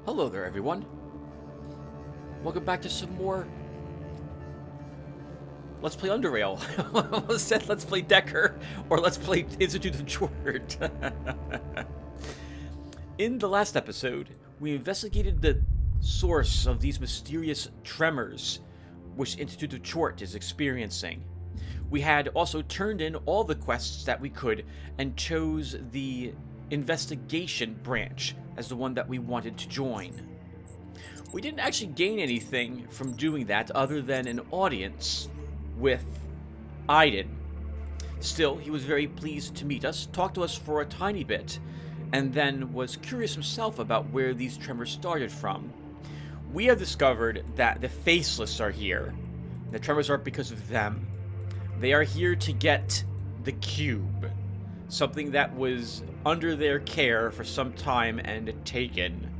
Hello there, everyone. Welcome back to some more Let's Play Underrail. Let's play Decker, or let's play Institute of Chort. In the last episode, we investigated the source of these mysterious tremors which Institute of Chort is experiencing. We had also turned in all the quests that we could and chose the investigation branch as the one that we wanted to join. We didn't actually gain anything from doing that other than an audience with Aiden. Still, he was very pleased to meet us, talked to us for a tiny bit, and then was curious himself about where these tremors started from. We have discovered that the Faceless are here. The tremors aren't because of them. They are here to get the cube, something that was under their care for some time and taken.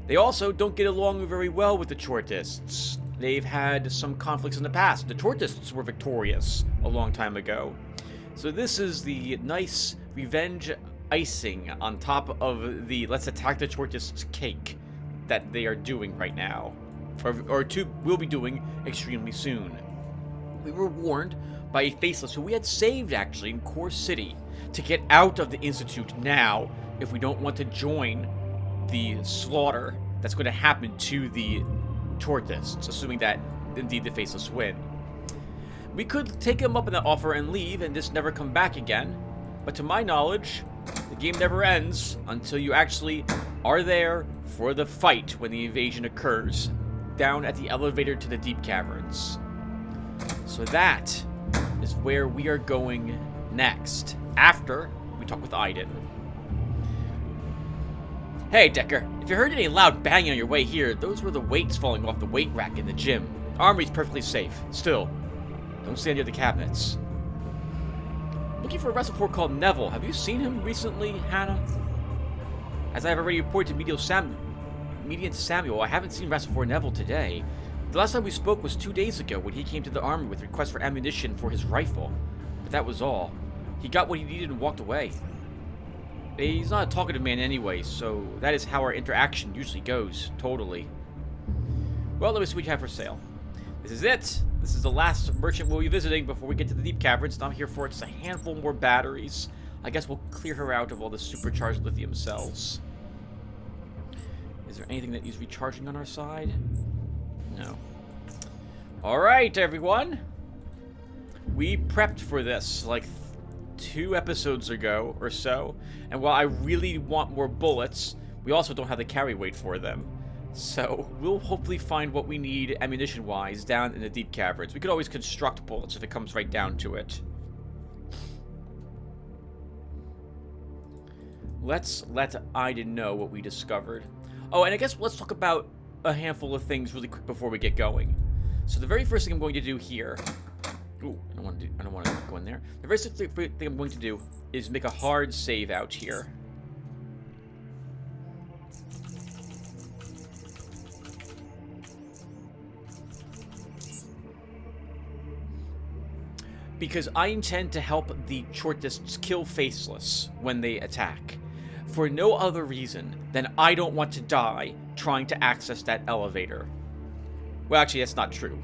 They also don't get along very well with the Chortists. They've had some conflicts in the past. The Chortists were victorious a long time ago. So this is the nice revenge icing on top of the let's attack the Chortists cake that they are doing right now. Or will be doing extremely soon. We were warned by a Faceless who we had saved actually in Core City to get out of the Institute now if we don't want to join the slaughter that's going to happen to the Chortists, assuming that indeed the Faceless win. We could take him up on that offer and leave and just never come back again, but to my knowledge, the game never ends until you actually are there for the fight when the invasion occurs, down at the elevator to the Deep Caverns. So that is where we are going next, after we talk with Aiden. Hey, Decker, if you heard any loud banging on your way here, those were the weights falling off the weight rack in the gym. Armory's perfectly safe. Still, don't stand near the cabinets. Looking for a wrestler called Neville. Have you seen him recently, Hannah? As I have already reported to Median Samuel, I haven't seen Wrestle Neville today. The last time we spoke was 2 days ago when he came to the army with requests for ammunition for his rifle. But that was all. He got what he needed and walked away. He's not a talkative man anyway, so that is how our interaction usually goes, totally. Well, let me see what you have for sale. This is it. This is the last merchant we'll be visiting before we get to the Deep Caverns. I'm here for just a handful more batteries. I guess we'll clear her out of all the supercharged lithium cells. Is there anything that needs recharging on our side? No. Alright, everyone. We prepped for this like 2 episodes ago or so. And while I really want more bullets, we also don't have the carry weight for them. So we'll hopefully find what we need ammunition-wise down in the Deep Caverns. We could always construct bullets if it comes right down to it. Let's let Aiden know what we discovered. Oh, and I guess let's talk about a handful of things really quick before we get going. So the very first thing I'm going to do here... Ooh, I don't want to go in there. The very first thing I'm going to do is make a hard save out here. Because I intend to help the Chortists kill Faceless when they attack. For no other reason than I don't want to die trying to access that elevator. Well, actually, that's not true.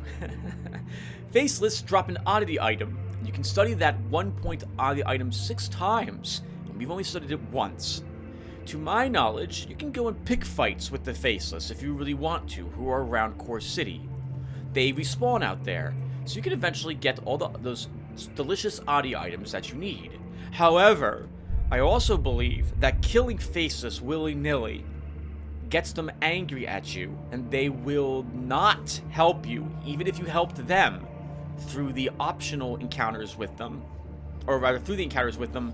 Faceless drop an oddity item. You can study that 1-point oddity item 6 times, and we've only studied it once. To my knowledge, you can go and pick fights with the Faceless if you really want to, who are around Core City. They respawn out there, so you can eventually get all those delicious oddity items that you need. However, I also believe that killing Faceless willy-nilly gets them angry at you, and they will not help you, even if you helped them, through the optional encounters with them, or rather through the encounters with them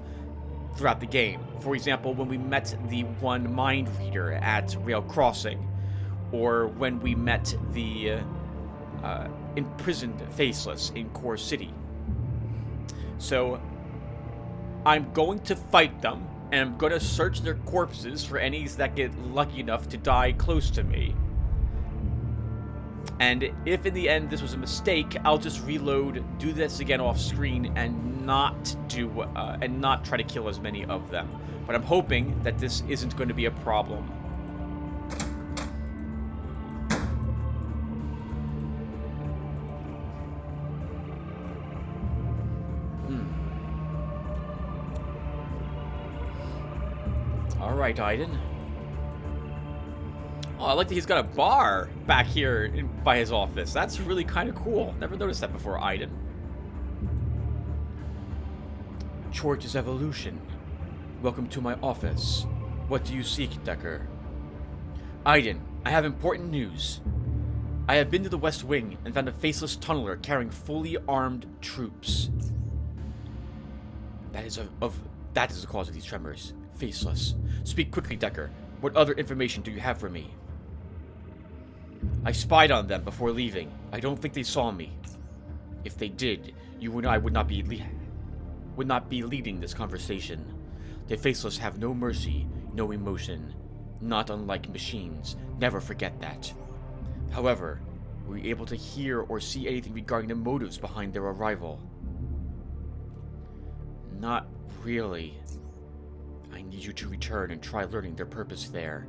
throughout the game. For example, when we met the one mind reader at Rail Crossing, or when we met the imprisoned Faceless in Core City. So I'm going to fight them, and I'm going to search their corpses for any that get lucky enough to die close to me. And if in the end this was a mistake, I'll just reload, do this again off screen, and not try to kill as many of them. But I'm hoping that this isn't going to be a problem. Alright, Aiden. Oh, I like that he's got a bar back here by his office. That's really kind of cool. Never noticed that before, Aiden. Chort is evolution. Welcome to my office. What do you seek, Decker? Aiden, I have important news. I have been to the West Wing and found a faceless tunneler carrying fully armed troops. That is the cause of these tremors. Faceless. Speak quickly, Decker. What other information do you have for me? I spied on them before leaving. I don't think they saw me. If they did, you and I would not be leading this conversation. The Faceless have no mercy, no emotion. Not unlike machines. Never forget that. However, were you able to hear or see anything regarding the motives behind their arrival? Not really. I need you to return and try learning their purpose there.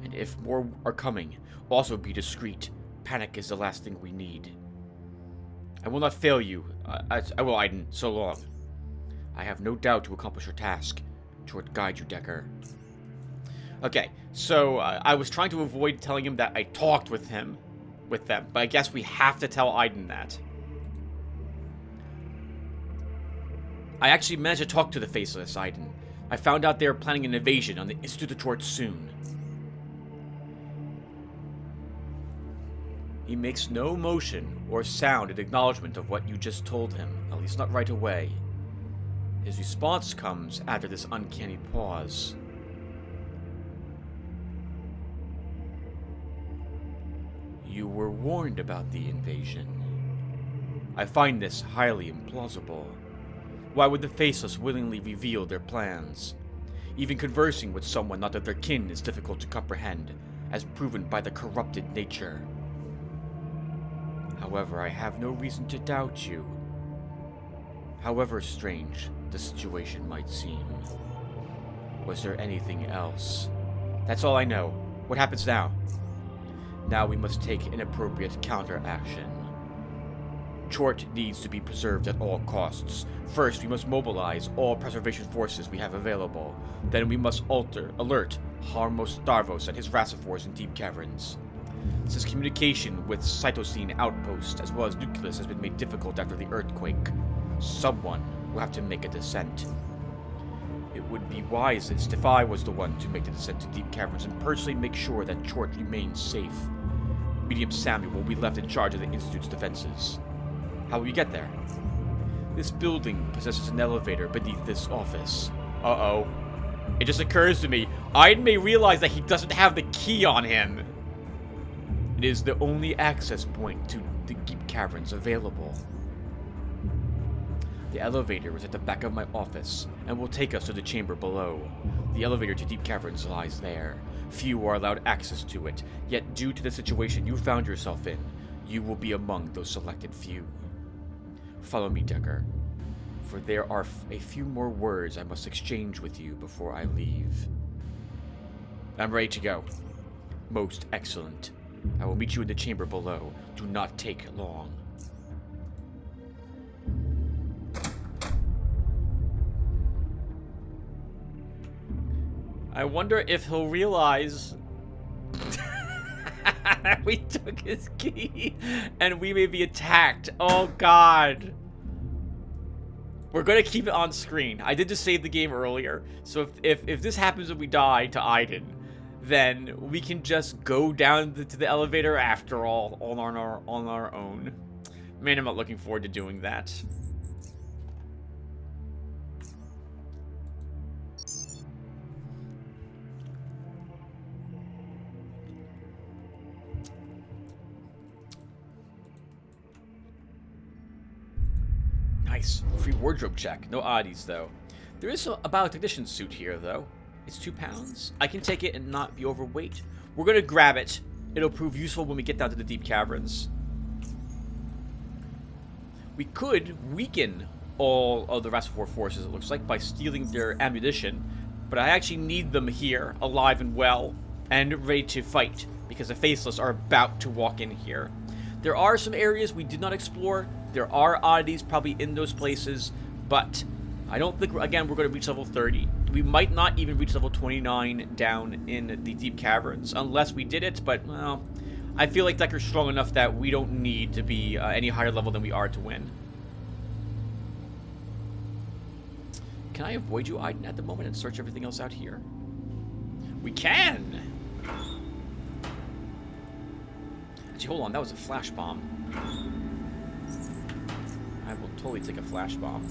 And if more are coming, also be discreet. Panic is the last thing we need. I will not fail you. I will, Aiden. So long. I have no doubt to accomplish your task. Toward guide you, Decker. Okay, so I was trying to avoid telling him that I talked with them, but I guess we have to tell Aiden that. I actually managed to talk to the Faceless, Aiden. I found out they are planning an invasion on the Institute of Chort soon. He makes no motion or sound in acknowledgement of what you just told him, at least not right away. His response comes after this uncanny pause. You were warned about the invasion. I find this highly implausible. Why would the Faceless willingly reveal their plans? Even conversing with someone not of their kin is difficult to comprehend, as proven by the corrupted nature. However, I have no reason to doubt you. However strange the situation might seem. Was there anything else? That's all I know. What happens now? Now we must take an appropriate counteraction. Chort needs to be preserved at all costs. First, we must mobilize all preservation forces we have available. Then we must alert Harmos Starvos and his Rassifors in Deep Caverns. Since communication with Stygian Outpost as well as Nucleus has been made difficult after the earthquake, someone will have to make a descent. It would be wisest if I was the one to make the descent to Deep Caverns and personally make sure that Chort remains safe. Medium Samuel will be left in charge of the Institute's defenses. How will you get there? This building possesses an elevator beneath this office. Uh-oh. It just occurs to me, Aiden may realize that he doesn't have the key on him. It is the only access point to the Deep Caverns available. The elevator is at the back of my office and will take us to the chamber below. The elevator to Deep Caverns lies there. Few are allowed access to it, yet due to the situation you found yourself in, you will be among those selected few. Follow me, Decker, for there are a few more words I must exchange with you before I leave. I'm ready to go. Most excellent. I will meet you in the chamber below. Do not take long. I wonder if he'll realize that we took his key and we may be attacked. Oh god. We're gonna keep it on screen. I did just save the game earlier, so if this happens and we die to Aiden, then we can just go down to the elevator after all on our own. Man, I'm not looking forward to doing that. Nice. Free wardrobe check. No oddities, though. There is a biotechnician suit here, though. It's 2 pounds. I can take it and not be overweight. We're going to grab it. It'll prove useful when we get down to the Deep Caverns. We could weaken all of the Rassifor forces, it looks like, by stealing their ammunition. But I actually need them here, alive and well, and ready to fight, because the Faceless are about to walk in here. There are some areas we did not explore. There are oddities probably in those places, but I don't think, again, we're going to reach level 30. We might not even reach level 29 down in the Deep Caverns, unless we did it, but, well, I feel like Decker's strong enough that we don't need to be any higher level than we are to win. Can I avoid you, Aiden, at the moment and search everything else out here? We can! Actually, hold on, that was a flash bomb. I will totally take a flash bomb.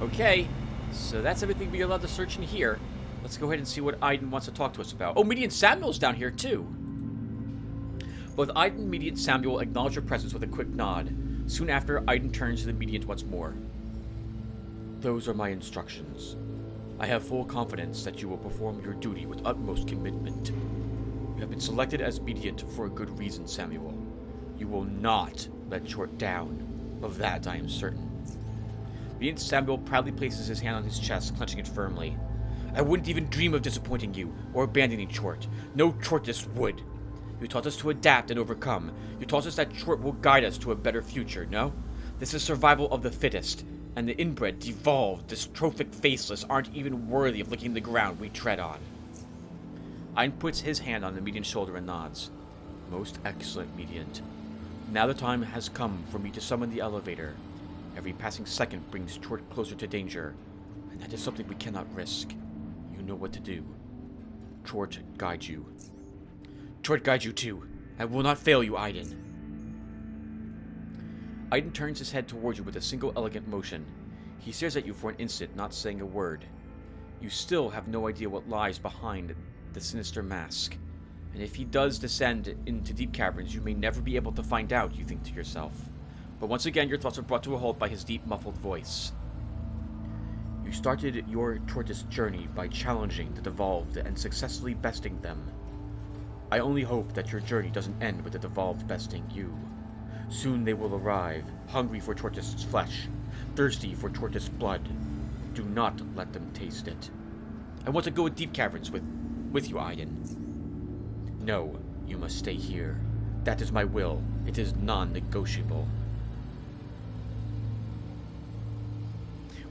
Okay, so that's everything we're allowed to search in here. Let's go ahead and see what Aiden wants to talk to us about. Oh, Meaty and Samuel's down here, too. Both Aiden, Meaty, and Samuel acknowledge your presence with a quick nod. Soon after, Aiden turns to the Mediant once more. Those are my instructions. I have full confidence that you will perform your duty with utmost commitment. You have been selected as Mediant for a good reason, Samuel. You will not let Chort down. Of that, I am certain. Mediant Samuel proudly places his hand on his chest, clenching it firmly. I wouldn't even dream of disappointing you, or abandoning Chort. No Chortist would. You taught us to adapt and overcome. You taught us that Chort will guide us to a better future, no? This is survival of the fittest, and the inbred, devolved, dystrophic faceless aren't even worthy of licking the ground we tread on. Aiden puts his hand on the Mediant's shoulder and nods. Most excellent, Mediant. Now the time has come for me to summon the elevator. Every passing second brings Chort closer to danger, and that is something we cannot risk. You know what to do. Chort guide you. Chort guide you too. I will not fail you, Aiden. Aiden turns his head towards you with a single elegant motion. He stares at you for an instant, not saying a word. You still have no idea what lies behind the sinister mask. And if he does descend into Deep Caverns, you may never be able to find out, you think to yourself. But once again, your thoughts are brought to a halt by his deep, muffled voice. You started your Chortist journey by challenging the Devolved and successfully besting them. I only hope that your journey doesn't end with the Devolved besting you. Soon they will arrive, hungry for Chortist's flesh, thirsty for Chortist's blood. Do not let them taste it. I want to go to Deep Caverns with you, Aiden. No, you must stay here. That is my will. It is non-negotiable.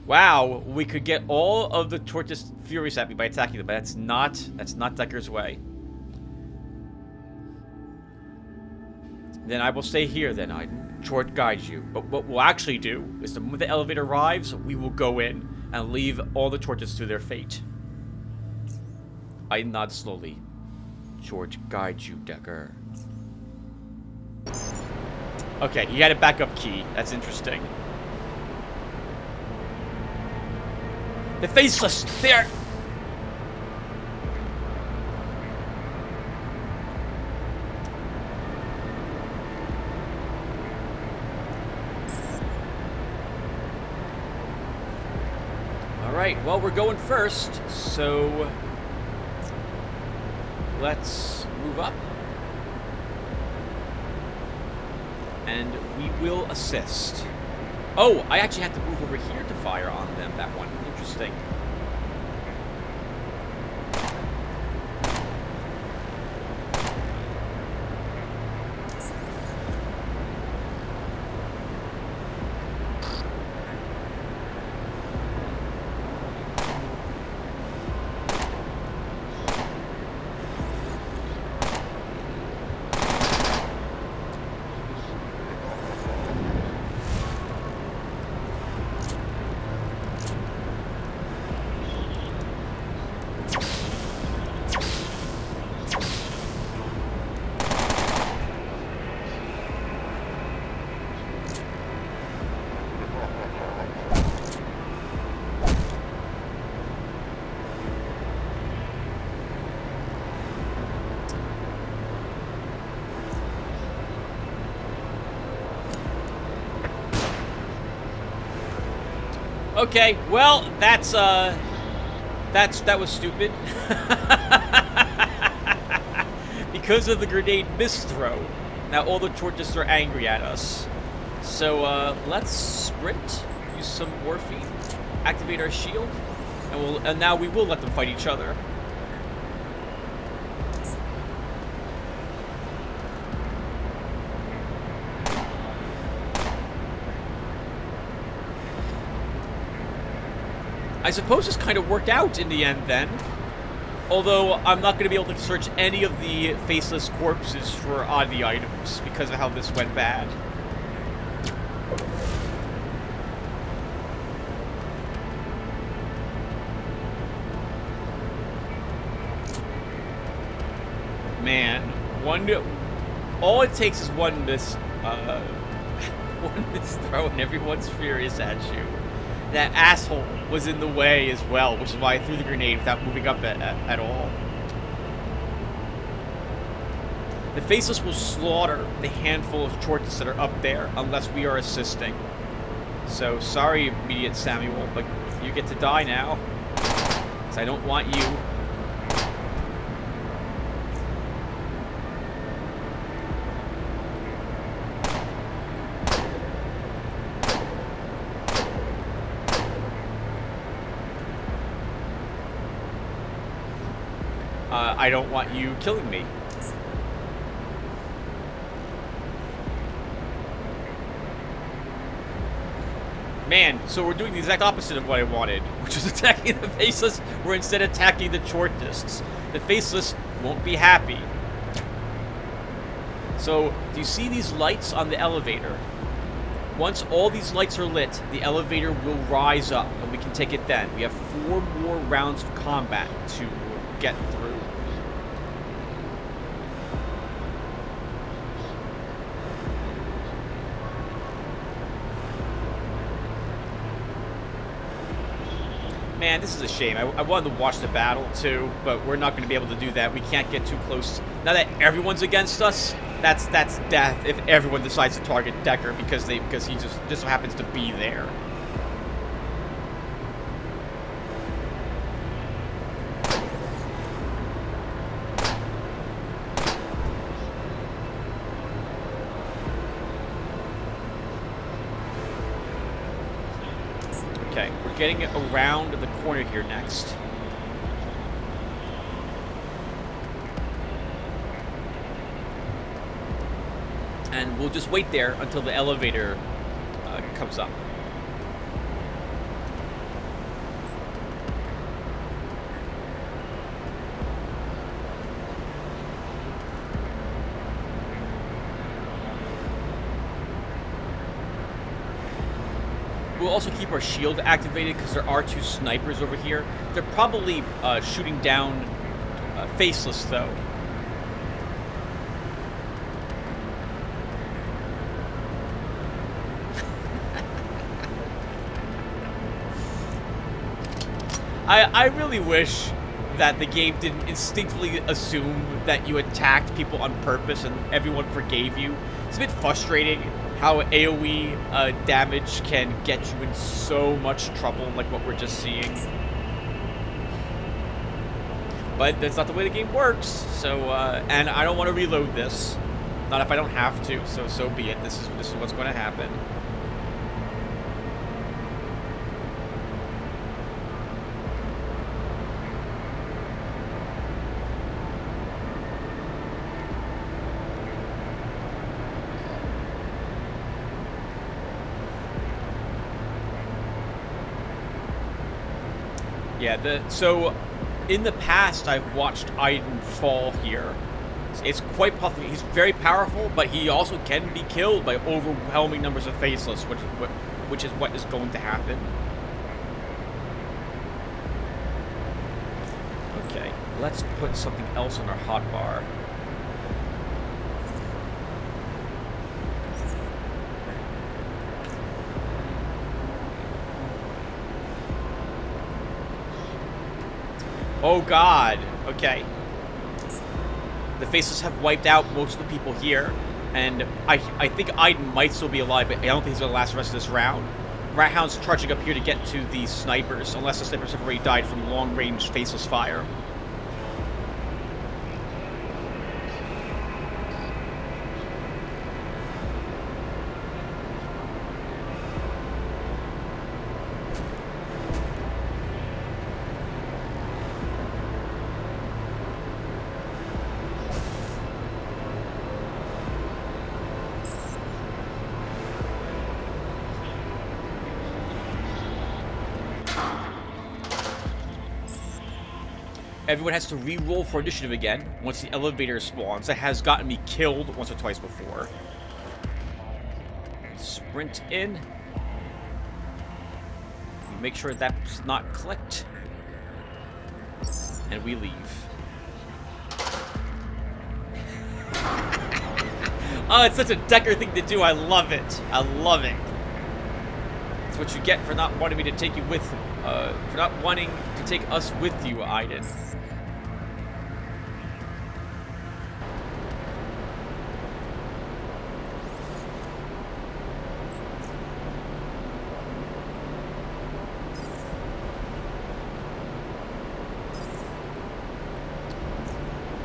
Wow, we could get all of the Chortist furious at me by attacking them, but that's not Decker's way. Then I will stay here then, Aiden. Chort guides you. But what we'll actually do is the moment the elevator arrives, we will go in and leave all the Chortists to their fate. Aiden nods slowly. Chort guides you, Decker. Okay, he had a backup key. That's interesting. The Faceless! There! Alright, well, we're going first, so let's move up. And we will assist. Oh, I actually have to move over here to fire on them, that one. Interesting. Okay, well, that was stupid. Because of the grenade misthrow, now all the Chortists are angry at us. So let's sprint, use some morphine, activate our shield, and now we will let them fight each other. I suppose this kind of worked out in the end then. Although I'm not going to be able to search any of the faceless corpses for oddity items because of how this went bad. Man, all it takes is one miss throw and everyone's furious at you. That asshole was in the way as well, which is why I threw the grenade without moving up at all. The Faceless will slaughter the handful of Chortis that are up there unless we are assisting. So, sorry, Immediate Samuel, but you get to die now. Because I don't want you. I don't want you killing me. Man, so we're doing the exact opposite of what I wanted, which is attacking the Faceless. We're instead attacking the Chortists. The Faceless won't be happy. So, do you see these lights on the elevator? Once all these lights are lit, the elevator will rise up, and we can take it then. We have 4 more rounds of combat to get through. Man, this is a shame. I wanted to watch the battle too, but we're not going to be able to do that. We can't get too close. Now that everyone's against us, that's death if everyone decides to target Decker because he just happens to be there. Okay, we're getting around the corner here next. And we'll just wait there until the elevator comes up. We'll also keep our shield activated because there are 2 snipers over here. They're probably shooting down Faceless, though. I really wish that the game didn't instinctively assume that you attacked people on purpose and everyone forgave you. It's a bit frustrating how AoE damage can get you in so much trouble like what we're just seeing. But that's not the way the game works, so, and I don't want to reload this. Not if I don't have to, so be it. This is what's going to happen. Yeah, so in the past I've watched Aiden fall here. It's quite possible. He's very powerful, but he also can be killed by overwhelming numbers of Faceless, which is what is going to happen. Okay, let's put something else on our hotbar. Oh god, okay. The Faceless have wiped out most of the people here, and I think Aiden might still be alive, but I don't think he's going to last the rest of this round. Rathound's charging up here to get to the snipers, unless the snipers have already died from long-range Faceless fire. Everyone has to re-roll for initiative again once the elevator spawns. That has gotten me killed once or twice before. Sprint in. Make sure that's not clicked. And we leave. Oh, it's such a Decker thing to do. I love it. I love it. It's what you get for not wanting me to take you with, for not wanting to take us with you, Aiden.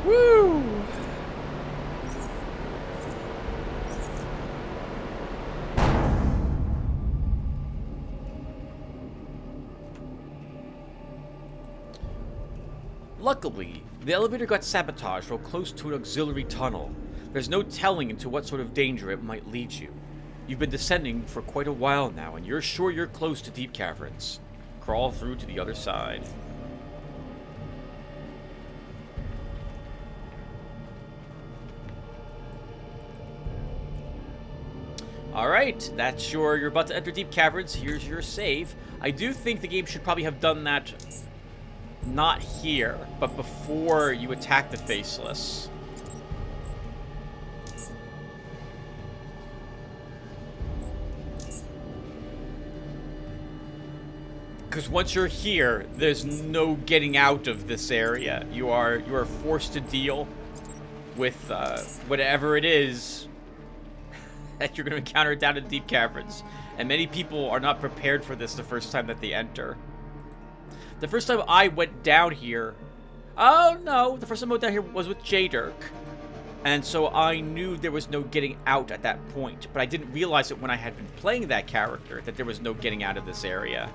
Woo! Luckily, the elevator got sabotaged while close to an auxiliary tunnel. There's no telling into what sort of danger it might lead you. You've been descending for quite a while now, and you're sure you're close to Deep Caverns. Crawl through to the other side. Alright, that's you're about to enter Deep Caverns. Here's your save. I do think the game should probably have done that not here, but before you attack the Faceless. Because once you're here, there's no getting out of this area. You are forced to deal with whatever it is that you're going to encounter down in Deep Caverns. And many people are not prepared for this the first time that they enter. The first time I went down here... Oh, no. The first time I went down here was with J-Dirk. And so I knew there was no getting out at that point. But I didn't realize it when I had been playing that character, that there was no getting out of this area.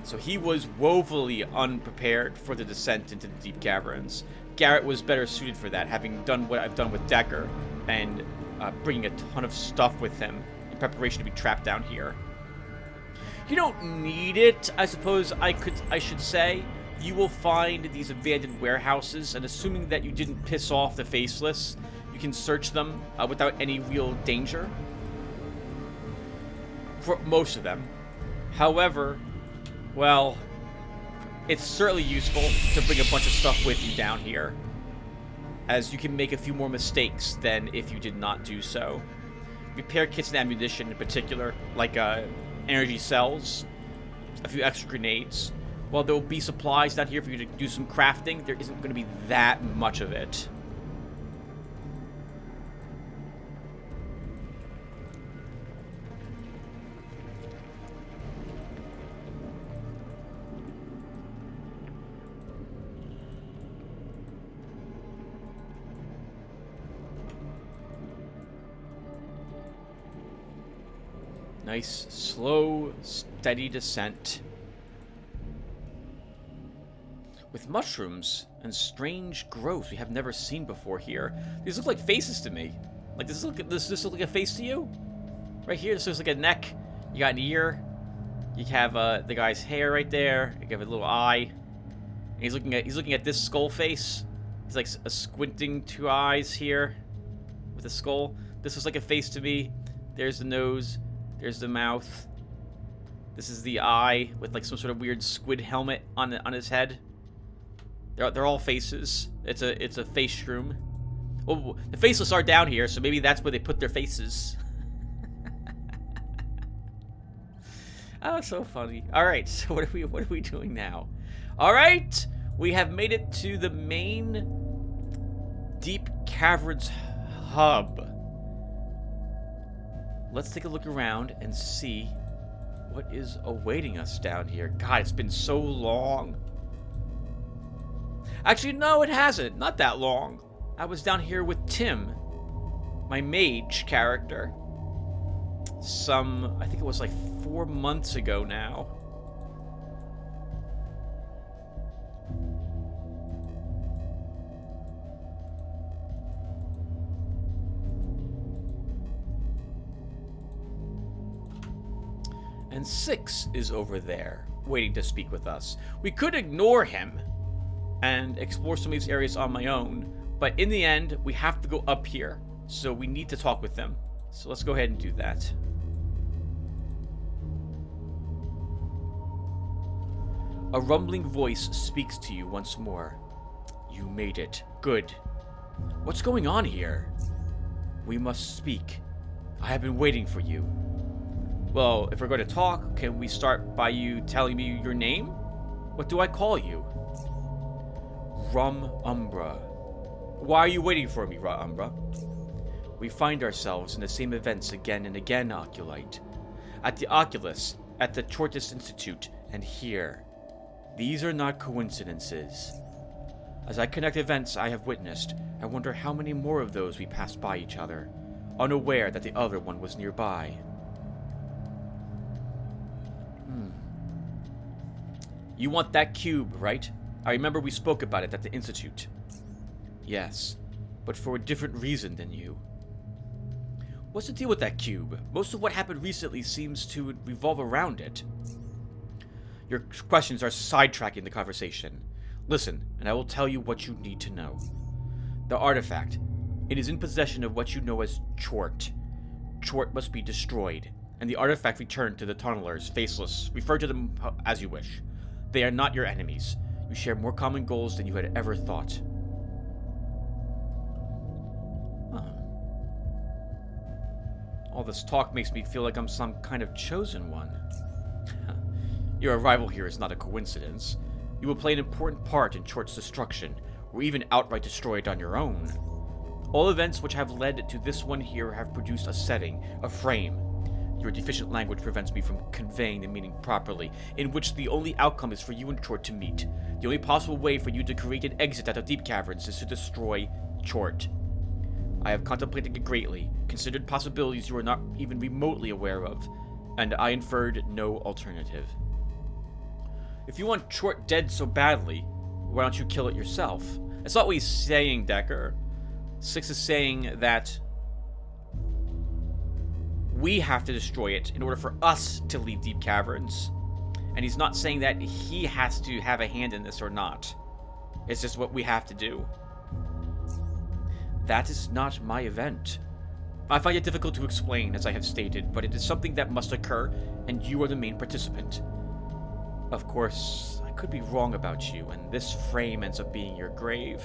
So he was woefully unprepared for the descent into the Deep Caverns. Garrett was better suited for that, having done what I've done with Decker, and bringing a ton of stuff with him in preparation to be trapped down here. You don't need it, I suppose I should say. You will find these abandoned warehouses, and assuming that you didn't piss off the Faceless, you can search them without any real danger. For most of them. However, well, it's certainly useful to bring a bunch of stuff with you down here, as you can make a few more mistakes than if you did not do so. Repair kits and ammunition in particular, like energy cells, a few extra grenades. While there will be supplies down here for you to do some crafting, there isn't going to be that much of it. Nice, slow, steady descent. With mushrooms and strange growth we have never seen before here. These look like faces to me. Like, does this look like a face to you? Right here, this looks like a neck. You got an ear. You have the guy's hair right there. You have a little eye. And he's looking at this skull face. He's like a squinting two eyes here with a skull. This looks like a face to me. There's the nose. There's the mouth. This is the eye with like some sort of weird squid helmet on his head. They're all faces. It's a face shroom. Well, the Faceless are down here, so maybe that's where they put their faces. Oh, so funny. All right, so what are we doing now? All right, we have made it to the main Deep Caverns hub. Let's take a look around and see what is awaiting us down here. God, it's been so long. Actually, no, it hasn't. Not that long. I was down here with Tim, my mage character. I think it was like 4 months ago now. And 6 is over there. waiting to speak with us. We could ignore him and explore some of these areas on my own, but in the end, we have to go up here. So we need to talk with them. So let's go ahead and do that. A rumbling voice speaks to you once more. You made it. Good. What's going on here? We must speak. I have been waiting for you. Well, if we're going to talk, can we start by you telling me your name? What do I call you? Rum Umbra. Why are you waiting for me, Ra Umbra? We find ourselves in the same events again and again, Oculite. At the Oculus, at the Chortis Institute, and here. These are not coincidences. As I connect events I have witnessed, I wonder how many more of those we passed by each other, unaware that the other one was nearby. You want that cube, right? I remember we spoke about it at the Institute. Yes, but for a different reason than you. What's the deal with that cube? Most of what happened recently seems to revolve around it. Your questions are sidetracking the conversation. Listen, and I will tell you what you need to know. The artifact. It is in possession of what you know as Chort. Chort must be destroyed, and the artifact returned to the tunnelers, Faceless. Refer to them as you wish. They are not your enemies. You share more common goals than you had ever thought. All this talk makes me feel like I'm some kind of chosen one. Your arrival here is not a coincidence. You will play an important part in Chort's destruction, or even outright destroy it on your own. All events which have led to this one here have produced a setting, a frame. Your deficient language prevents me from conveying the meaning properly, in which the only outcome is for you and Chort to meet. The only possible way for you to create an exit out of Deep Caverns is to destroy Chort. I have contemplated it greatly, considered possibilities you are not even remotely aware of, and I inferred no alternative. If you want Chort dead so badly, why don't you kill it yourself? That's not what he's saying, Decker. Six is saying that we have to destroy it in order for us to leave Deep Caverns. And he's not saying that he has to have a hand in this or not. It's just what we have to do. That is not my event. I find it difficult to explain, as I have stated, but it is something that must occur, and you are the main participant. Of course, I could be wrong about you, and this frame ends up being your grave.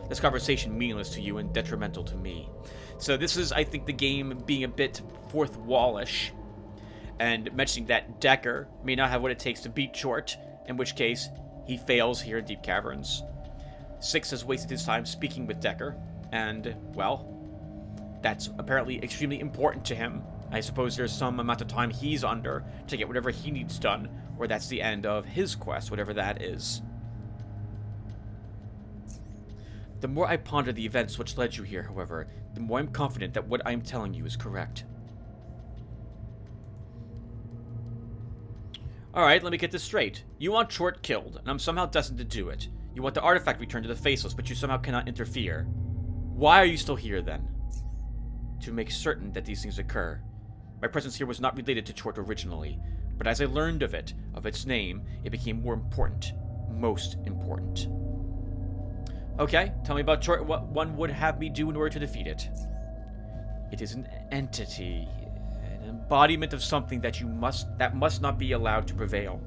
This conversation meaningless to you and detrimental to me. So this is, I think, the game being a bit fourth wallish, and mentioning that Decker may not have what it takes to beat Chort, in which case he fails here in Deep Caverns. Six has wasted his time speaking with Decker, and, well, that's apparently extremely important to him. I suppose there's some amount of time he's under to get whatever he needs done, or that's the end of his quest, whatever that is. The more I ponder the events which led you here, however, the more I'm confident that what I'm telling you is correct. Alright, let me get this straight. You want Chort killed, and I'm somehow destined to do it. You want the artifact returned to the Faceless, but you somehow cannot interfere. Why are you still here, then? To make certain that these things occur. My presence here was not related to Chort originally, but as I learned of it, of its name, it became more important. Most important. Okay, tell me about Chort, what one would have me do in order to defeat it. It is an entity, an embodiment of something that must not be allowed to prevail.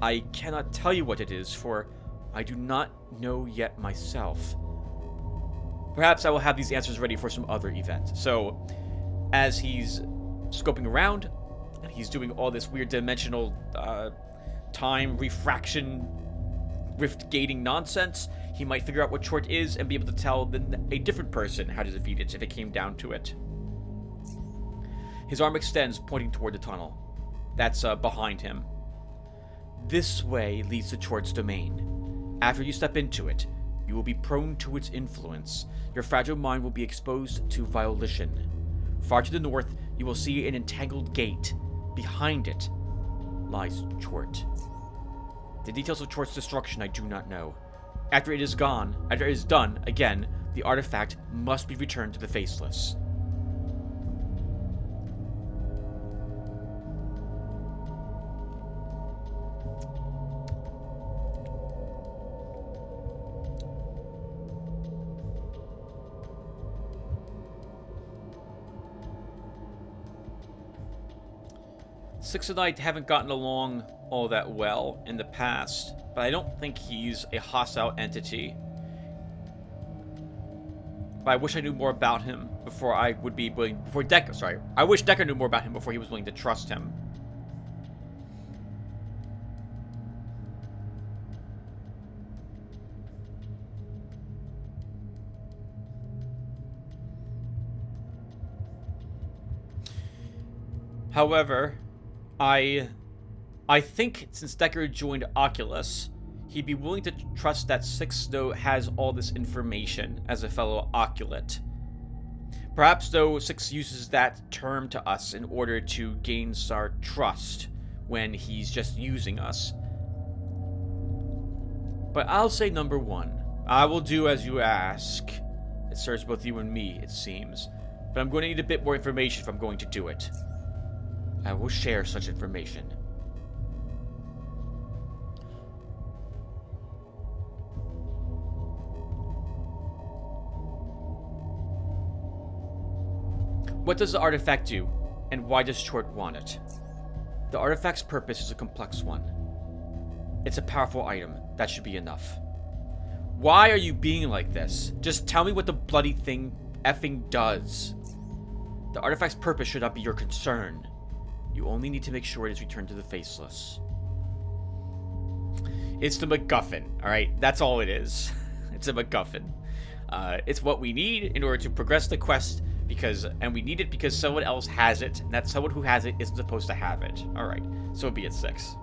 I cannot tell you what it is, for I do not know yet myself. Perhaps I will have these answers ready for some other event. So, as he's scoping around, and he's doing all this weird dimensional time refraction rift gating nonsense, he might figure out what Chort is and be able to tell a different person how to defeat it if it came down to it. His arm extends, pointing toward the tunnel. That's behind him. This way leads to Chort's domain. After you step into it, you will be prone to its influence. Your fragile mind will be exposed to violation. Far to the north, you will see an entangled gate. Behind it lies Chort. The details of Chort's destruction I do not know. After it is done, again, the artifact must be returned to the Faceless. Six and I haven't gotten along all that well in the past, but I don't think he's a hostile entity. But I wish I knew more about him before I would be willing... Before Decker, sorry. I wish Decker knew more about him before he was willing to trust him. However, I think since Decker joined Oculus, he'd be willing to trust that Six, though, has all this information as a fellow Oculate. Perhaps, though, Six uses that term to us in order to gain our trust when he's just using us. But I'll say number one. I will do as you ask. It serves both you and me, it seems. But I'm going to need a bit more information if I'm going to do it. I will share such information. What does the artifact do, and why does Chort want it? The artifact's purpose is a complex one. It's a powerful item. That should be enough. Why are you being like this? Just tell me what the bloody thing effing does. The artifact's purpose should not be your concern. You only need to make sure it is returned to the Faceless. It's the MacGuffin, alright? That's all it is. It's a MacGuffin. It's what we need in order to progress the quest, and we need it because someone else has it, and that someone who has it isn't supposed to have it. Alright, so be it, Six.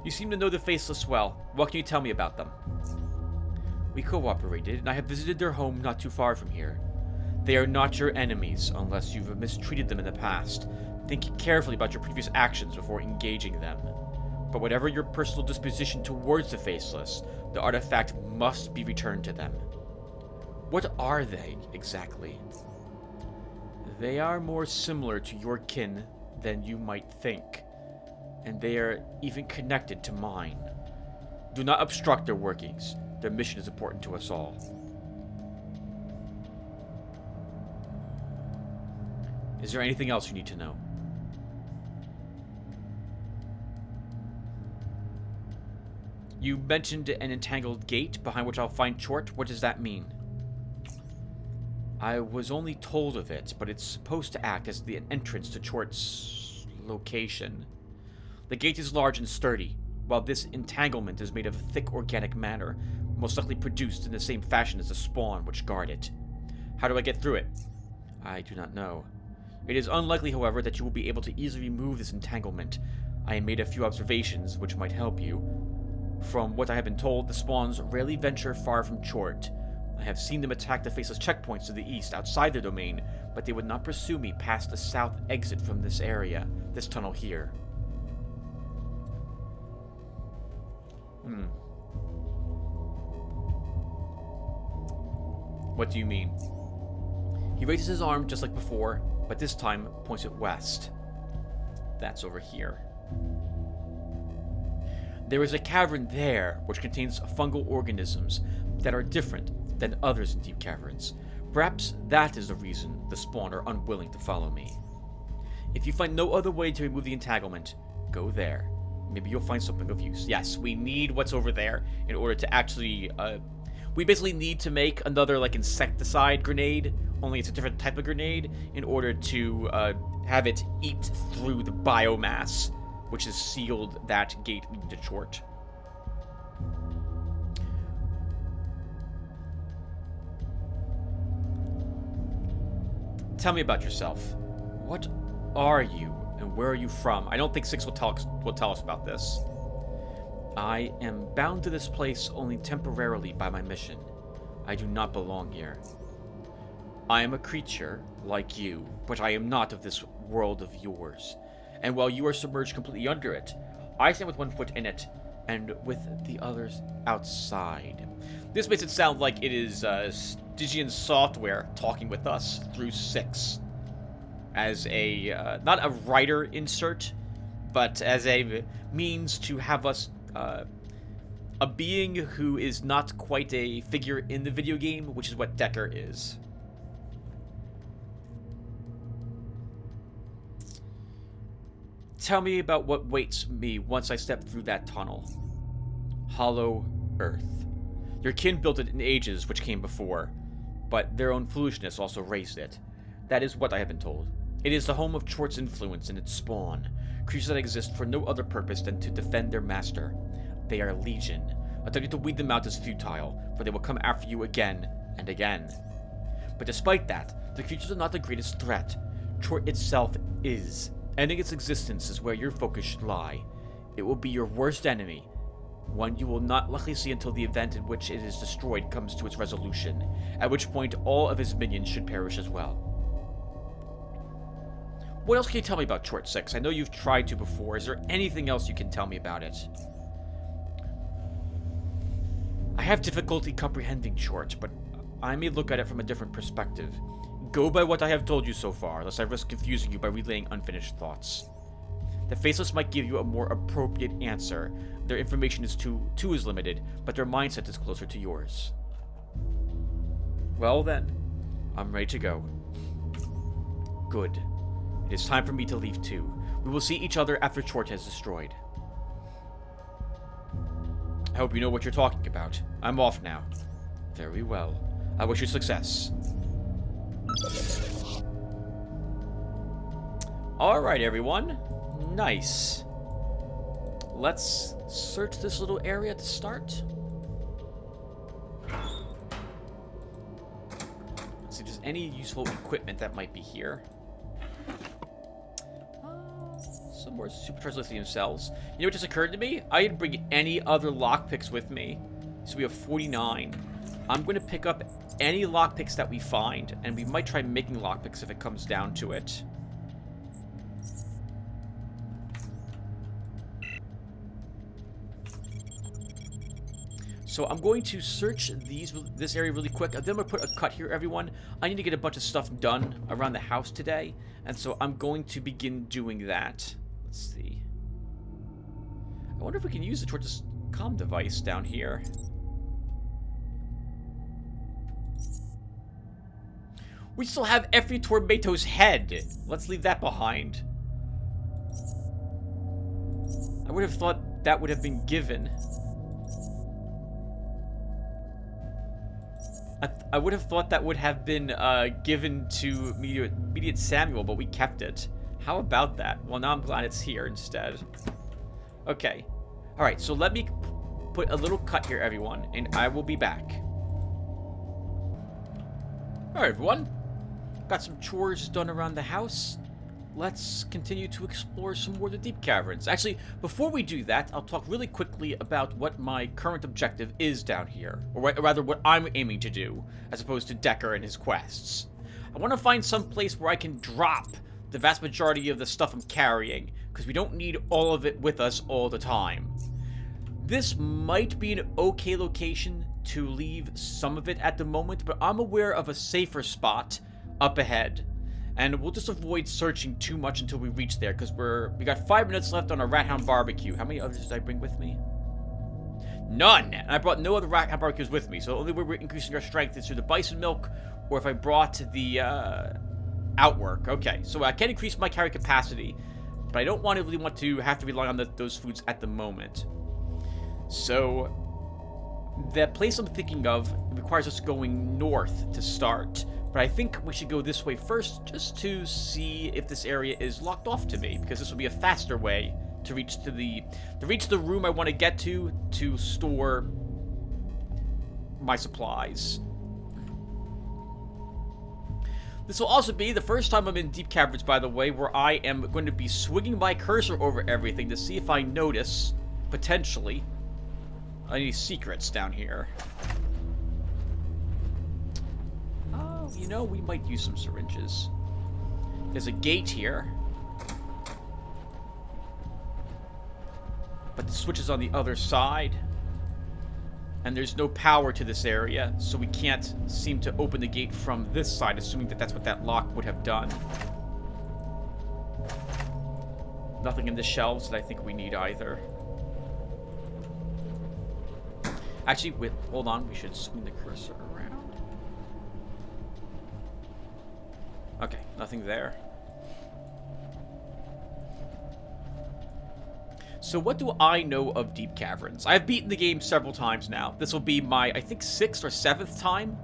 You seem to know the Faceless well. What can you tell me about them? We cooperated, and I have visited their home not too far from here. They are not your enemies, unless you've mistreated them in the past. Think carefully about your previous actions before engaging them. But whatever your personal disposition towards the Faceless, the artifact must be returned to them. What are they, exactly? They are more similar to your kin than you might think, and they are even connected to mine. Do not obstruct their workings. Their mission is important to us all. Is there anything else you need to know? You mentioned an entangled gate behind which I'll find Chort. What does that mean? I was only told of it, but it's supposed to act as the entrance to Chort's location. The gate is large and sturdy, while this entanglement is made of thick organic matter, most likely produced in the same fashion as the spawn which guard it. How do I get through it? I do not know. It is unlikely, however, that you will be able to easily remove this entanglement. I have made a few observations which might help you. From what I have been told, the spawns rarely venture far from Chort. I have seen them attack the Faceless checkpoints to the east, outside their domain, but they would not pursue me past the south exit from this area, this tunnel here. What do you mean? He raises his arm just like before, but this time points it west. That's over here. There is a cavern there which contains fungal organisms that are different than others in Deep Caverns. Perhaps that is the reason the spawn are unwilling to follow me. If you find no other way to remove the entanglement, go there. Maybe you'll find something of use. Yes, we need what's over there in order to actually, we basically need to make another, like, insecticide grenade, only it's a different type of grenade, in order to, have it eat through the biomass, which has sealed that gate leading to Chort. Tell me about yourself. What are you, and where are you from? I don't think Six will tell us about this. I am bound to this place only temporarily by my mission. I do not belong here. I am a creature, like you, but I am not of this world of yours. And while you are submerged completely under it, I stand with one foot in it, and with the others outside. This makes it sound like it is Stygian Software talking with us through Six. As a, not a writer insert, but as a means to have us, a being who is not quite a figure in the video game, which is what Decker is. tell me about what waits me once I step through that tunnel? Hollow Earth. Your kin built it in ages which came before, but their own foolishness also raised it. That is what I have been told. It is the home of Chort's influence and its spawn, creatures that exist for no other purpose than to defend their master. They are legion. Attempting to weed them out is futile, for they will come after you again and again. But despite that, the creatures are not the greatest threat. Chort itself is. Ending its existence is where your focus should lie. It will be your worst enemy, one you will not likely see until the event in which it is destroyed comes to its resolution, at which point all of his minions should perish as well. What else can you tell me about Chort 6? I know you've tried to before. Is there anything else you can tell me about it? I have difficulty comprehending Chort, but I may look at it from a different perspective. Go by what I have told you so far, lest I risk confusing you by relaying unfinished thoughts. The Faceless might give you a more appropriate answer. Their information is too limited, but their mindset is closer to yours. Well then, I'm ready to go. Good. It is time for me to leave too. We will see each other after Chort has destroyed. I hope you know what you're talking about. I'm off now. Very well. I wish you success. Alright, everyone. Nice. Let's search this little area to start. See if there's any useful equipment that might be here. Some more supercharged lithium cells. You know what just occurred to me? I didn't bring any other lockpicks with me. So we have 49. I'm going to pick up any lockpicks that we find, and we might try making lockpicks if it comes down to it. So I'm going to search this area really quick. Then I'm going to put a cut here, everyone. I need to get a bunch of stuff done around the house today, and so I'm going to begin doing that. Let's see. I wonder if we can use the tortoise comm device down here. We still have every Tormato's head. Let's leave that behind. I would have thought that would have been given. I would have thought that would have been given to immediate Samuel, but we kept it. How about that? Well, now I'm glad it's here instead. Okay. Alright, so let me put a little cut here, everyone, and I will be back. Alright, everyone. Got some chores done around the house. Let's continue to explore some more of the Deep Caverns. Actually, before we do that, I'll talk really quickly about what my current objective is down here. Or rather, what I'm aiming to do, as opposed to Decker and his quests. I want to find some place where I can drop the vast majority of the stuff I'm carrying, because we don't need all of it with us all the time. This might be an okay location to leave some of it at the moment, but I'm aware of a safer spot up ahead. And we'll just avoid searching too much until we reach there, because we got 5 minutes left on our Rat Hound barbecue. How many others did I bring with me? None! And I brought no other Rat Hound barbecues with me, so the only way we're increasing our strength is through the bison milk, or if I brought the outwork. Okay, so I can increase my carry capacity, but I don't really want to have to rely on those foods at the moment. So the place I'm thinking of requires us going north to start. But I think we should go this way first, just to see if this area is locked off to me, because this will be a faster way to reach the room I want to get to store my supplies. This will also be the first time I'm in Deep Caverns, by the way, where I am going to be swinging my cursor over everything to see if I notice, potentially, any secrets down here. You know, we might use some syringes. There's a gate here. But the switch is on the other side. And there's no power to this area, so we can't seem to open the gate from this side, assuming that that's what that lock would have done. Nothing in the shelves that I think we need either. Actually, hold on, we should swing the cursor around. Okay, nothing there. So what do I know of Deep Caverns? I've beaten the game several times now. This will be my, I think, 6th or 7th time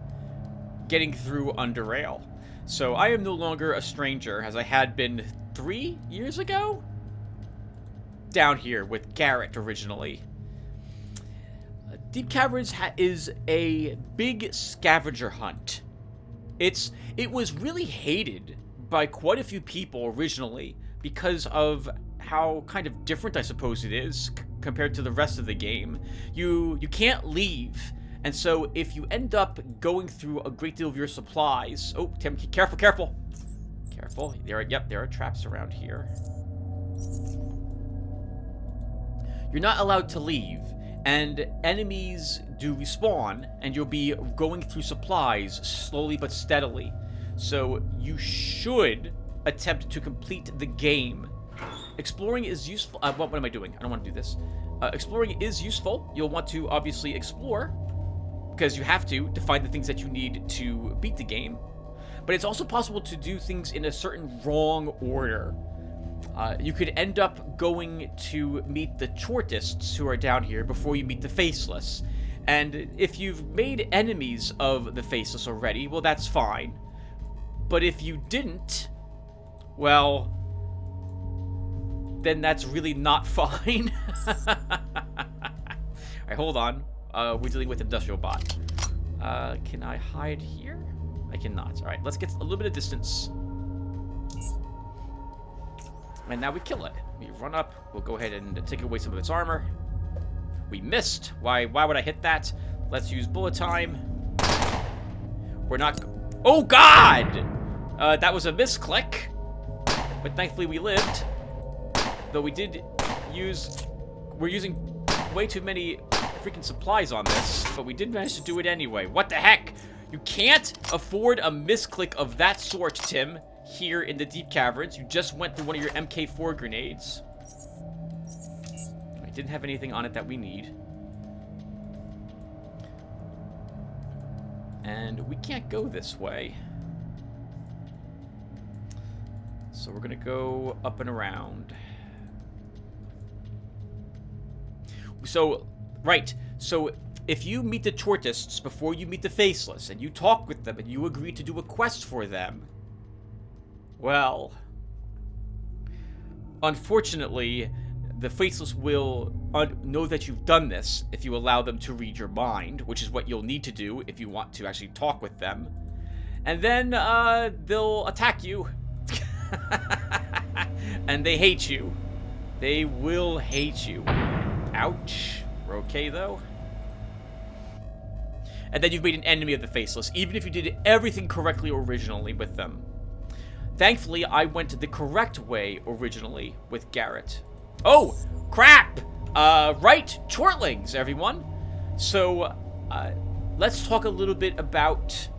getting through Underrail. So I am no longer a stranger, as I had been 3 years ago? Down here with Garrett originally. Deep Caverns is a big scavenger hunt. It was really hated by quite a few people originally because of how kind of different I suppose it is compared to the rest of the game. You can't leave, and so if you end up going through a great deal of your supplies... Oh, Tim, careful, careful! Careful. There are traps around here. You're not allowed to leave, and enemies do respawn, and you'll be going through supplies slowly but steadily. So you should attempt to complete the game. Exploring is useful. What am I doing? I don't want to do this. Exploring is useful. You'll want to obviously explore, because you have to find the things that you need to beat the game. But it's also possible to do things in a certain wrong order. You could end up going to meet the Chortists who are down here before you meet the Faceless. And if you've made enemies of the Faceless already, well, that's fine. But if you didn't, well, then that's really not fine. Alright, hold on. We're dealing with Industrial Bot. Can I hide here? I cannot. Alright, let's get a little bit of distance. And now we kill it. We run up. We'll go ahead and take away some of its armor. We missed. Why would I hit that? Let's use bullet time. We're not... Oh, God! That was a misclick. But thankfully we lived. Though we did use... We're using way too many freaking supplies on this. But we did manage to do it anyway. What the heck? You can't afford a misclick of that sort, Tim. Here in the Deep Caverns. You just went through one of your MK4 grenades. I didn't have anything on it that we need. And we can't go this way. So we're gonna go up and around. So, right. So, if you meet the Chortists before you meet the Faceless, and you talk with them, and you agree to do a quest for them, well, unfortunately, the Faceless will know that you've done this if you allow them to read your mind, which is what you'll need to do if you want to actually talk with them. And then, they'll attack you. And they hate you. They will hate you. Ouch. We're okay, though. And then you've made an enemy of the Faceless, even if you did everything correctly originally with them. Thankfully, I went the correct way originally with Garrett. Oh, crap! Right, Chortlings, everyone. So, let's talk a little bit about...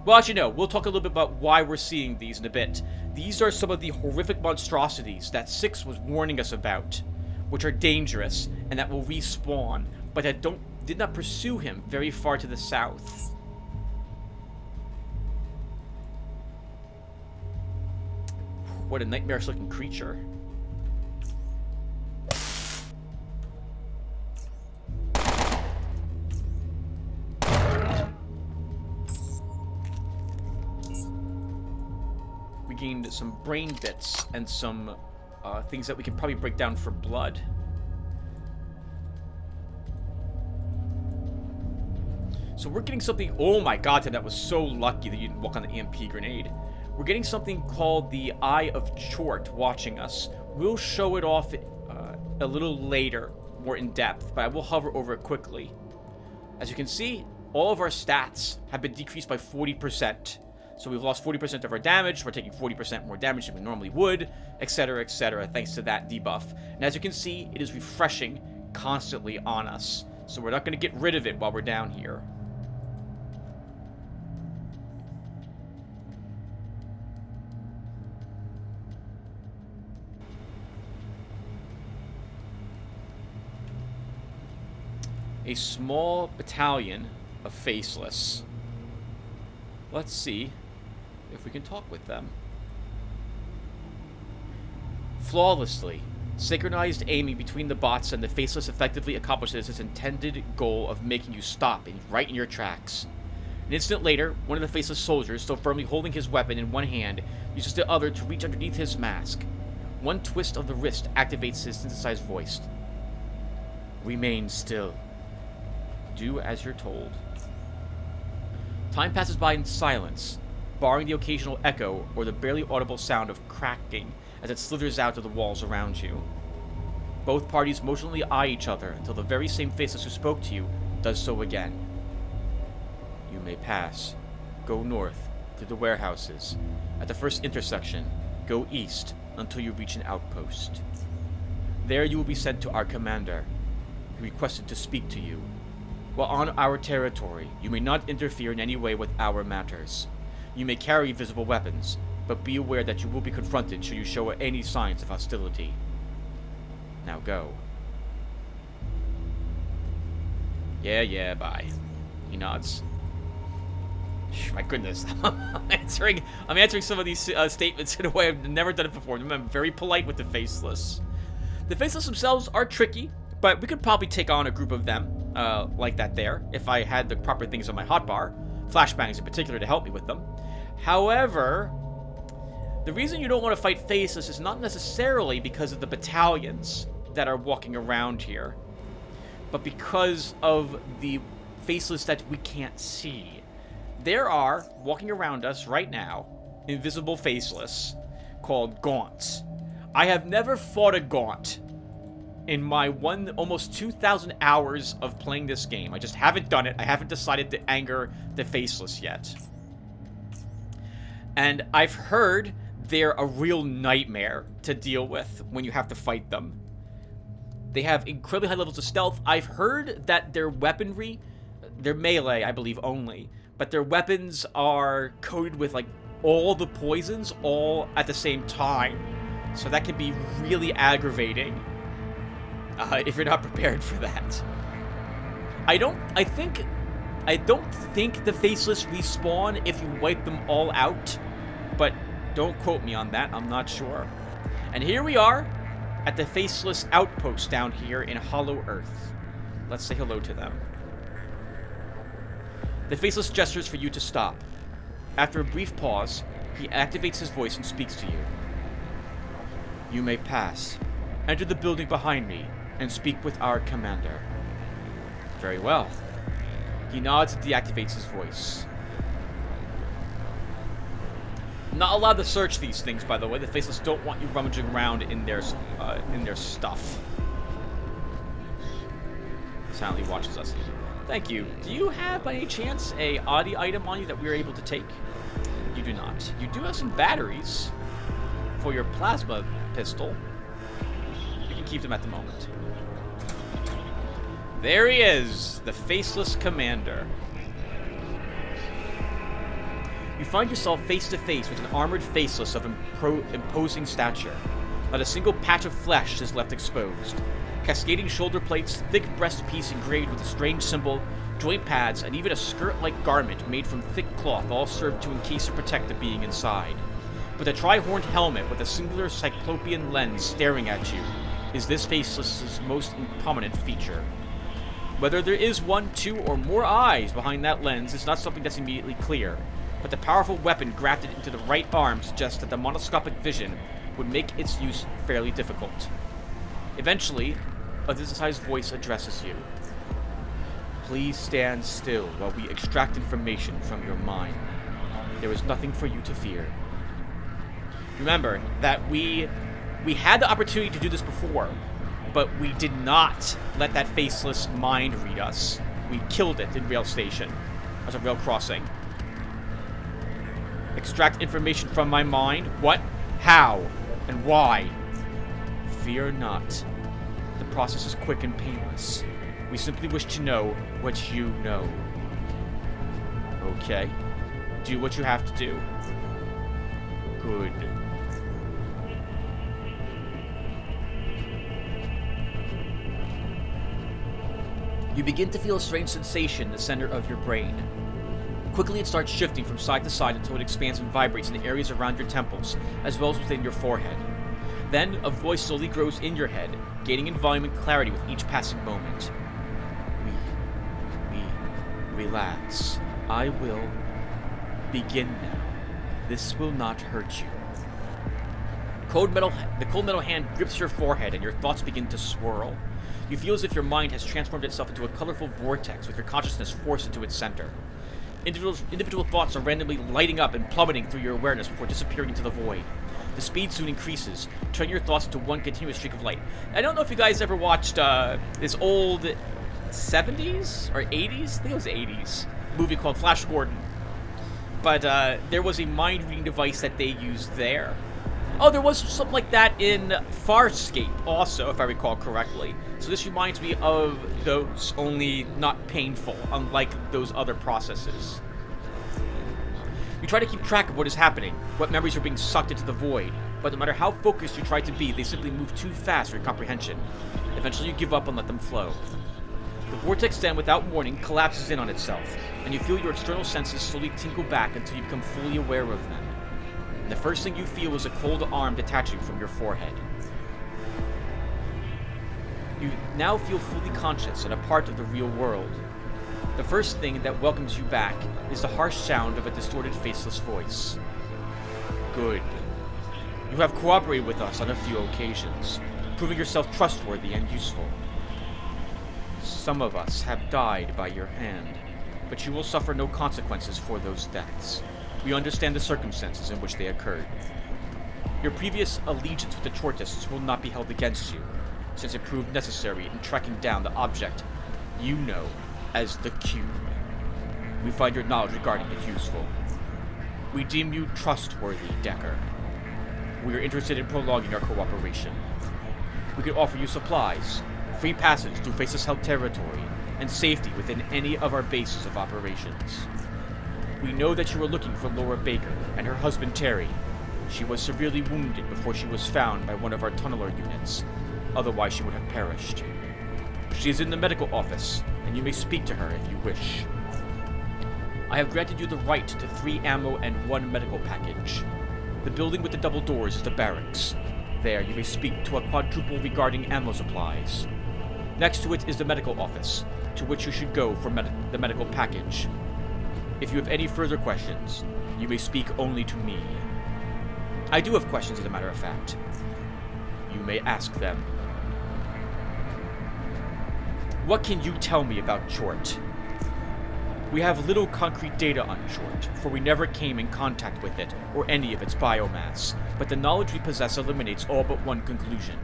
Well, actually, no. We'll talk a little bit about why we're seeing these in a bit. These are some of the horrific monstrosities that Six was warning us about, which are dangerous, and that will respawn, but that did not pursue him very far to the south. What a nightmarish-looking creature. We gained some brain bits and some things that we can probably break down for blood. So we're getting something... Oh my god, Tim, that was so lucky that you didn't walk on the EMP grenade. We're getting something called the Eye of Chort watching us. We'll show it off a little later, more in depth, but I will hover over it quickly. As you can see, all of our stats have been decreased by 40%. So we've lost 40% of our damage, we're taking 40% more damage than we normally would, etc., thanks to that debuff. And as you can see, it is refreshing constantly on us. So we're not going to get rid of it while we're down here. A small battalion of Faceless. Let's see if we can talk with them. Flawlessly, Synchronized aiming between the bots and the Faceless effectively accomplishes its intended goal of making you stop right in your tracks. An instant later, one of the Faceless soldiers, still firmly holding his weapon in one hand, uses the other to reach underneath his mask. One twist of the wrist activates his synthesized voice. Remain still. Do as you're told. Time passes by in silence, barring the occasional echo or the barely audible sound of cracking as it slithers out of the walls around you. Both parties motionally eye each other until the very same Faceless who spoke to you does so again. You may pass. Go north, through the warehouses. At the first intersection, go east until you reach an outpost. There you will be sent to our commander, who requested to speak to you. While on our territory, you may not interfere in any way with our matters. You may carry visible weapons, but be aware that you will be confronted should you show any signs of hostility. Now go. Yeah, bye. He nods. My goodness, I'm answering some of these statements in a way I've never done it before. I'm very polite with the Faceless. The Faceless themselves are tricky, but we could probably take on a group of them like that there if I had the proper things on my hotbar, flashbangs in particular to help me with them. However, the reason you don't want to fight Faceless is not necessarily because of the battalions that are walking around here, but because of the Faceless that we can't see. There are, walking around us right now, invisible Faceless called Gaunts. I have never fought a Gaunt in my almost 2,000 hours of playing this game. I just haven't done it. I haven't decided to anger the Faceless yet. And I've heard they're a real nightmare to deal with when you have to fight them. They have incredibly high levels of stealth. I've heard that their weaponry, they're melee, I believe, only, but their weapons are coated with, like, all the poisons all at the same time. So that can be really aggravating if you're not prepared for that. I don't think the Faceless respawn if you wipe them all out, but don't quote me on that, I'm not sure. And here we are at the Faceless Outpost down here in Hollow Earth. Let's say hello to them. The Faceless gestures for you to stop. After a brief pause, he activates his voice and speaks to you. You may pass. Enter the building behind me and speak with our commander. Very well. He nods and deactivates his voice. Not allowed to search these things, by the way. The Faceless don't want you rummaging around in their stuff. Silently watches us. Thank you. Do you have, by any chance, a oddie item on you that we're able to take? You do not. You do have some batteries for your plasma pistol. You can keep them at the moment. There he is, the Faceless Commander. You find yourself face to face with an armored Faceless of imposing stature. Not a single patch of flesh is left exposed. Cascading shoulder plates, thick breastpiece engraved with a strange symbol, joint pads, and even a skirt-like garment made from thick cloth all serve to encase or protect the being inside. With a tri-horned helmet with a singular cyclopean lens staring at you is this Faceless's most prominent feature. Whether there is one, two, or more eyes behind that lens is not something that's immediately clear, but the powerful weapon grafted into the right arm suggests that the monoscopic vision would make its use fairly difficult. Eventually, a disguised voice addresses you. Please stand still while we extract information from your mind. There is nothing for you to fear. Remember that we had the opportunity to do this before, but we did not let that Faceless mind read us. We killed it in Rail Station as a rail crossing. Extract information from my mind? What? How? And why? Fear not. The process is quick and painless. We simply wish to know what you know. Okay. Do what you have to do. Good. You begin to feel a strange sensation in the center of your brain. Quickly it starts shifting from side to side until it expands and vibrates in the areas around your temples, as well as within your forehead. Then, a voice slowly grows in your head, gaining in volume and clarity with each passing moment. Relax. I will begin now. This will not hurt you. The cold metal hand grips your forehead and your thoughts begin to swirl. You feel as if your mind has transformed itself into a colorful vortex with your consciousness forced into its center. Individual thoughts are randomly lighting up and plummeting through your awareness before disappearing into the void. The speed soon increases, turning your thoughts into one continuous streak of light. I don't know if you guys ever watched this old 70s or 80s? I think it was 80s. Movie called Flash Gordon. But there was a mind-reading device that they used there. Oh, there was something like that in Farscape also, if I recall correctly. So this reminds me of those, only not painful, unlike those other processes. You try to keep track of what is happening, what memories are being sucked into the void, but no matter how focused you try to be, they simply move too fast for your comprehension. Eventually you give up and let them flow. The vortex then, without warning, collapses in on itself, and you feel your external senses slowly tinkle back until you become fully aware of them. And the first thing you feel is a cold arm detaching from your forehead. You now feel fully conscious and a part of the real world. The first thing that welcomes you back is the harsh sound of a distorted, faceless voice. Good. You have cooperated with us on a few occasions, proving yourself trustworthy and useful. Some of us have died by your hand, but you will suffer no consequences for those deaths. We understand the circumstances in which they occurred. Your previous allegiance with the Chortists will not be held against you, since it proved necessary in tracking down the object you know as the Cube. We find your knowledge regarding it useful. We deem you trustworthy, Decker. We are interested in prolonging our cooperation. We can offer you supplies, free passage through Faceless Held territory, and safety within any of our bases of operations. We know that you are looking for Laura Baker and her husband Terry. She was severely wounded before she was found by one of our tunneler units. Otherwise, she would have perished. She is in the medical office, and you may speak to her if you wish. I have granted you the right to 3 ammo and 1 medical package. The building with the double doors is the barracks. There, you may speak to a quadruple regarding ammo supplies. Next to it is the medical office, to which you should go for the medical package. If you have any further questions, you may speak only to me. I do have questions, as a matter of fact. You may ask them. What can you tell me about Chort? We have little concrete data on Chort, for we never came in contact with it, or any of its biomass, but the knowledge we possess eliminates all but one conclusion.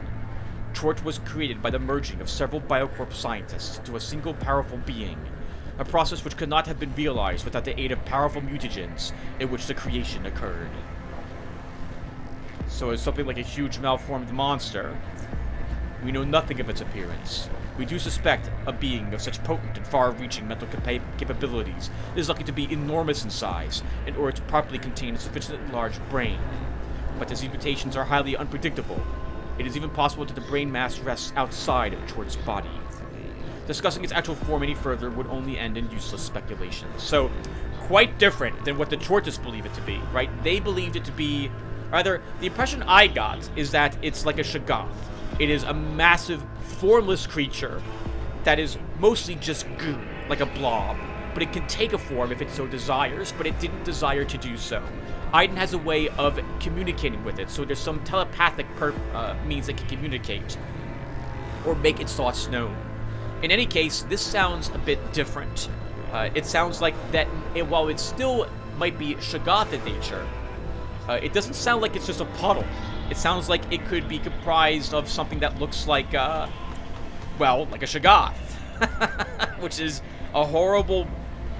Chort was created by the merging of several Biocorp scientists into a single powerful being, a process which could not have been realized without the aid of powerful mutagens in which the creation occurred. So it's something like a huge malformed monster. We know nothing of its appearance. We do suspect a being of such potent and far-reaching mental capabilities is likely to be enormous in size in order to properly contain a sufficiently large brain. But as these mutations are highly unpredictable, it is even possible that the brain mass rests outside of Chort's body. Discussing its actual form any further would only end in useless speculation. So, quite different than what the Chortists believe it to be, right? They believed it to be... Rather, the impression I got is that it's like a Shoggoth. It is a massive, formless creature that is mostly just goo, like a blob. But it can take a form if it so desires, but it didn't desire to do so. Aiden has a way of communicating with it, so there's some telepathic means it can communicate or make its thoughts known. In any case, this sounds a bit different. It sounds like that, while it still might be Shoggoth in nature, it doesn't sound like it's just a puddle. It sounds like it could be comprised of something that looks like, well, like a Shoggoth. Which is a horrible,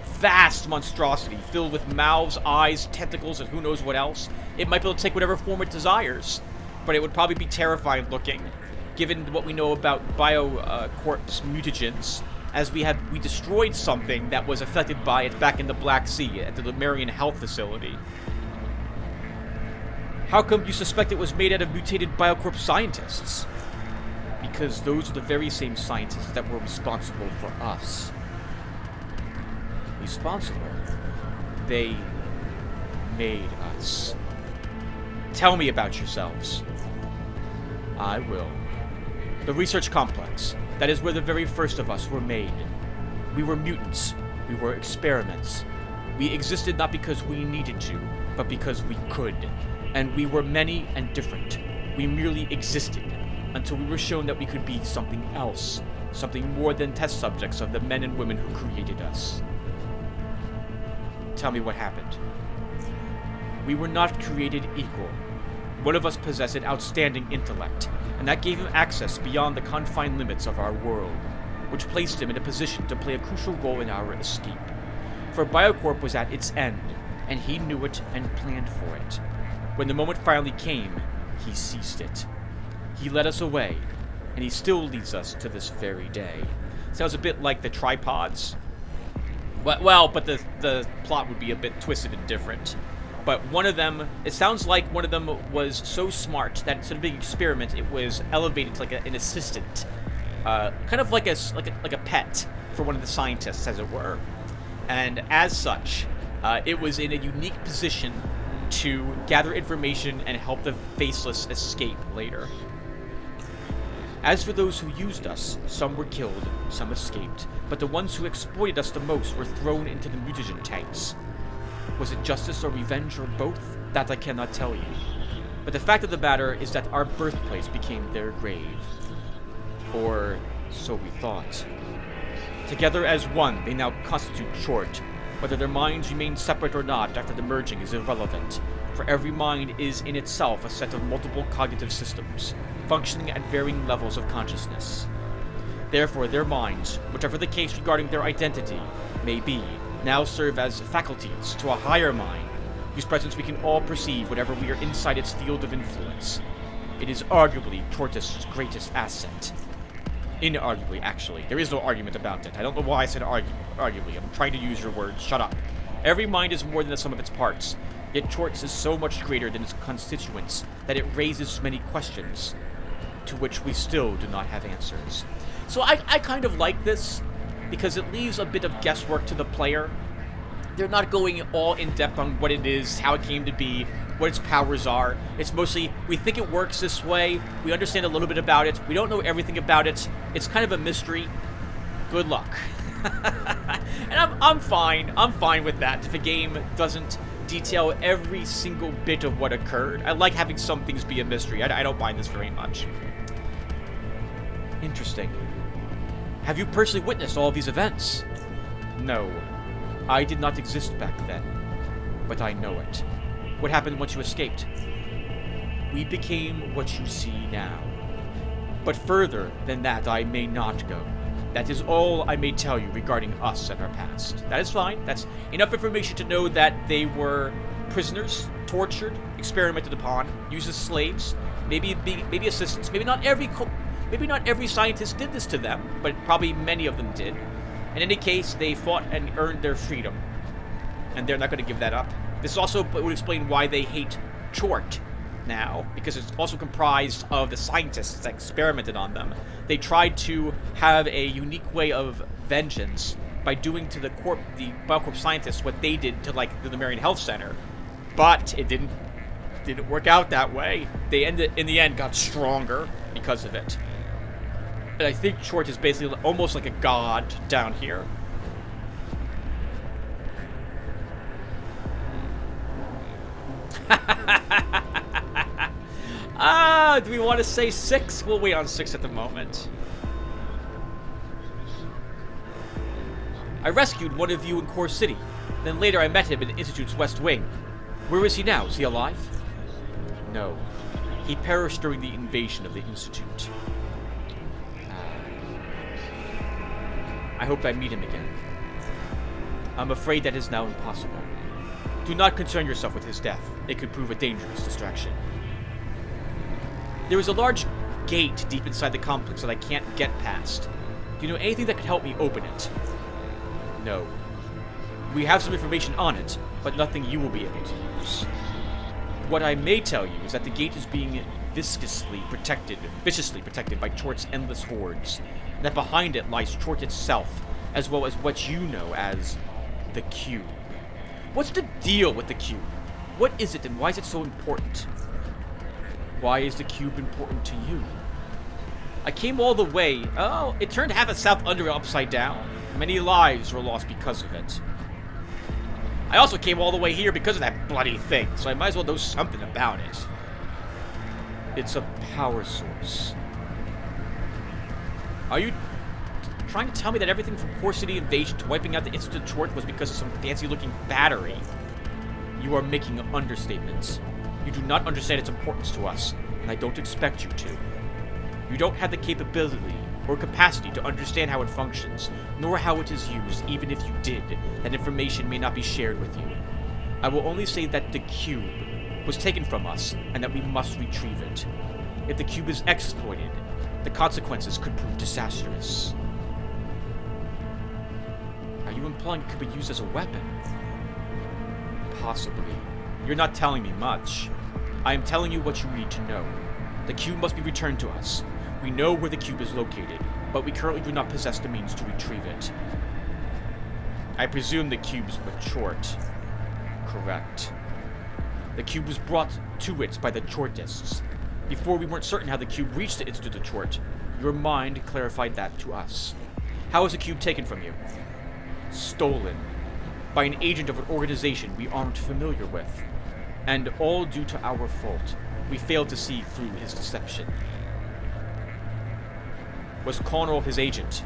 vast monstrosity filled with mouths, eyes, tentacles, and who knows what else. It might be able to take whatever form it desires, but it would probably be terrifying looking, given what we know about Biocorp's mutagens, as we destroyed something that was affected by it back in the Black Sea at the Lemurian Health Facility. How come you suspect it was made out of mutated Biocorp scientists? Because those are the very same scientists that were responsible for us. Responsible? They made us. Tell me about yourselves. I will. The research complex. That is where the very first of us were made. We were mutants. We were experiments. We existed not because we needed to, but because we could. And we were many and different. We merely existed until we were shown that we could be something else. Something more than test subjects of the men and women who created us. Tell me what happened. We were not created equal. One of us possessed an outstanding intellect, and that gave him access beyond the confined limits of our world, which placed him in a position to play a crucial role in our escape. For Biocorp was at its end, and he knew it and planned for it. When the moment finally came, he seized it. He led us away, and he still leads us to this very day. Sounds a bit like the tripods. Well, but the plot would be a bit twisted and different. But one of them, it sounds like one of them was so smart that instead of being an experiment, it was elevated to like an assistant, kind of like a pet for one of the scientists, as it were. And as such, it was in a unique position to gather information and help the Faceless escape later. As for those who used us, some were killed, some escaped, but the ones who exploited us the most were thrown into the mutagen tanks. Was it justice or revenge or both? That I cannot tell you. But the fact of the matter is that our birthplace became their grave. Or so we thought. Together as one, they now constitute Chort. Whether their minds remain separate or not after the merging is irrelevant, for every mind is in itself a set of multiple cognitive systems, functioning at varying levels of consciousness. Therefore, their minds, whichever the case regarding their identity may be, now serve as faculties to a higher mind, whose presence we can all perceive whenever we are inside its field of influence. It is arguably Tortois's greatest asset. Inarguably, actually. There is no argument about it. I don't know why I said arguably. I'm trying to use your words. Shut up. Every mind is more than the sum of its parts, yet Torts is so much greater than its constituents that it raises many questions, to which we still do not have answers. So I kind of like this, because it leaves a bit of guesswork to the player. They're not going all in depth on what it is, how it came to be, what its powers are. It's mostly, we think it works this way, we understand a little bit about it, we don't know everything about it, it's kind of a mystery. Good luck. And I'm fine with that if a game doesn't detail every single bit of what occurred. I like having some things be a mystery. I don't mind this very much. Interesting. Have you personally witnessed all of these events? No. I did not exist back then, but I know it. What happened once you escaped? We became what you see now. But further than that I may not go. That is all I may tell you regarding us and our past. That is fine. That's enough information to know that they were prisoners, tortured, experimented upon, used as slaves, maybe assistants. Maybe not every scientist did this to them, but probably many of them did. In any case, they fought and earned their freedom, and they're not going to give that up. This also would explain why they hate Chort now, because it's also comprised of the scientists that experimented on them. They tried to have a unique way of vengeance by doing to the Biocorp scientists what they did to the Marion Health Center, but it didn't work out that way. They in the end got stronger because of it. And I think Chort is basically almost like a god down here. Do we want to say 6? We'll wait on 6 at the moment. I rescued one of you in Core City. Then later I met him in the Institute's West Wing. Where is he now? Is he alive? No. He perished during the invasion of the Institute. I hope I meet him again. I'm afraid that is now impossible. Do not concern yourself with his death. It could prove a dangerous distraction. There is a large gate deep inside the complex that I can't get past. Do you know anything that could help me open it? No. We have some information on it, but nothing you will be able to use. What I may tell you is that the gate is being viciously protected by Chort's endless hordes, and that behind it lies Chort itself, as well as what you know as the Cube. What's the deal with the Cube? What is it and why is it so important? Why is the cube important to you? I came all the way. Oh, it turned half of South Underrail upside down. Many lives were lost because of it. I also came all the way here because of that bloody thing, so I might as well know something about it. It's a power source. Are you trying to tell me that everything from Core City invasion to wiping out the Institute Chort was because of some fancy-looking battery? You are making understatements. You do not understand its importance to us, and I don't expect you to. You don't have the capability or capacity to understand how it functions, nor how it is used. Even if you did, that information may not be shared with you. I will only say that the cube was taken from us, and that we must retrieve it. If the cube is exploited, the consequences could prove disastrous. Are you implying it could be used as a weapon? Possibly. You're not telling me much. I am telling you what you need to know. The cube must be returned to us. We know where the cube is located, but we currently do not possess the means to retrieve it. I presume the cube's matured. Correct. The cube was brought to it by the Chortists. Before we weren't certain how the cube reached the Institute of Chort. Your mind clarified that to us. How was the cube taken from you? Stolen. By an agent of an organization we aren't familiar with. And all due to our fault. We failed to see through his deception. Was Connell his agent?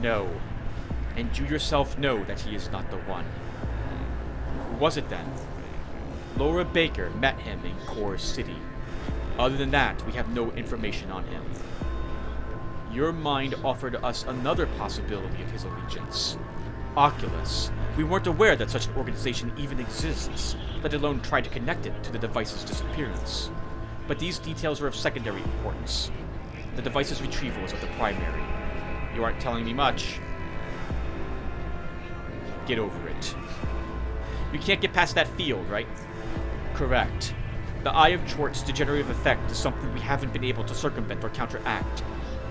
No. And you yourself know that he is not the one. Who was it then? Laura Baker met him in Core City. Other than that, we have no information on him. Your mind offered us another possibility of his allegiance. Oculus. We weren't aware that such an organization even exists, let alone try to connect it to the device's disappearance. But these details are of secondary importance. The device's retrieval is of the primary. You aren't telling me much. Get over it. You can't get past that field, right? Correct. The Eye of Chort's degenerative effect is something we haven't been able to circumvent or counteract.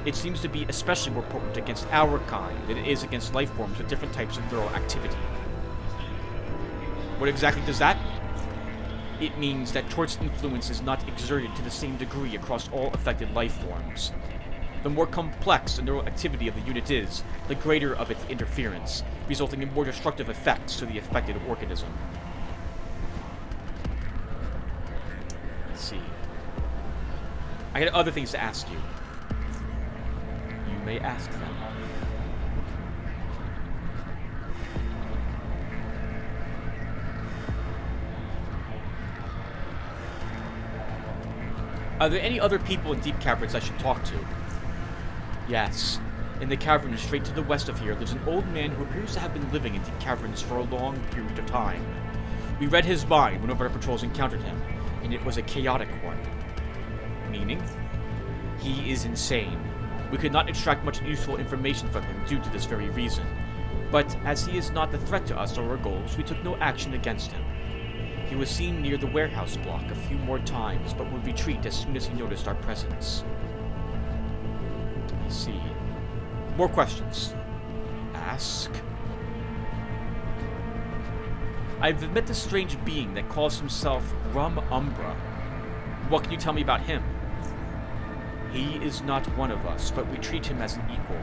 It seems to be especially more potent against our kind than it is against life forms with different types of neural activity. What exactly does that mean? It means that Chort's influence is not exerted to the same degree across all affected life forms. The more complex the neural activity of the unit is, the greater of its interference, resulting in more destructive effects to the affected organism. Let's see. I had other things to ask you. You may ask them. Are there any other people in Deep Caverns I should talk to? Yes. In the caverns straight to the west of here lives an old man who appears to have been living in Deep Caverns for a long period of time. We read his mind when one of our patrols encountered him, and it was a chaotic one. Meaning? He is insane. We could not extract much useful information from him due to this very reason. But as he is not a threat to us or our goals, we took no action against him. He was seen near the warehouse block a few more times, but would retreat as soon as he noticed our presence. I see. More questions. Ask. I've met this strange being that calls himself Rum Umbra. What can you tell me about him? He is not one of us, but we treat him as an equal.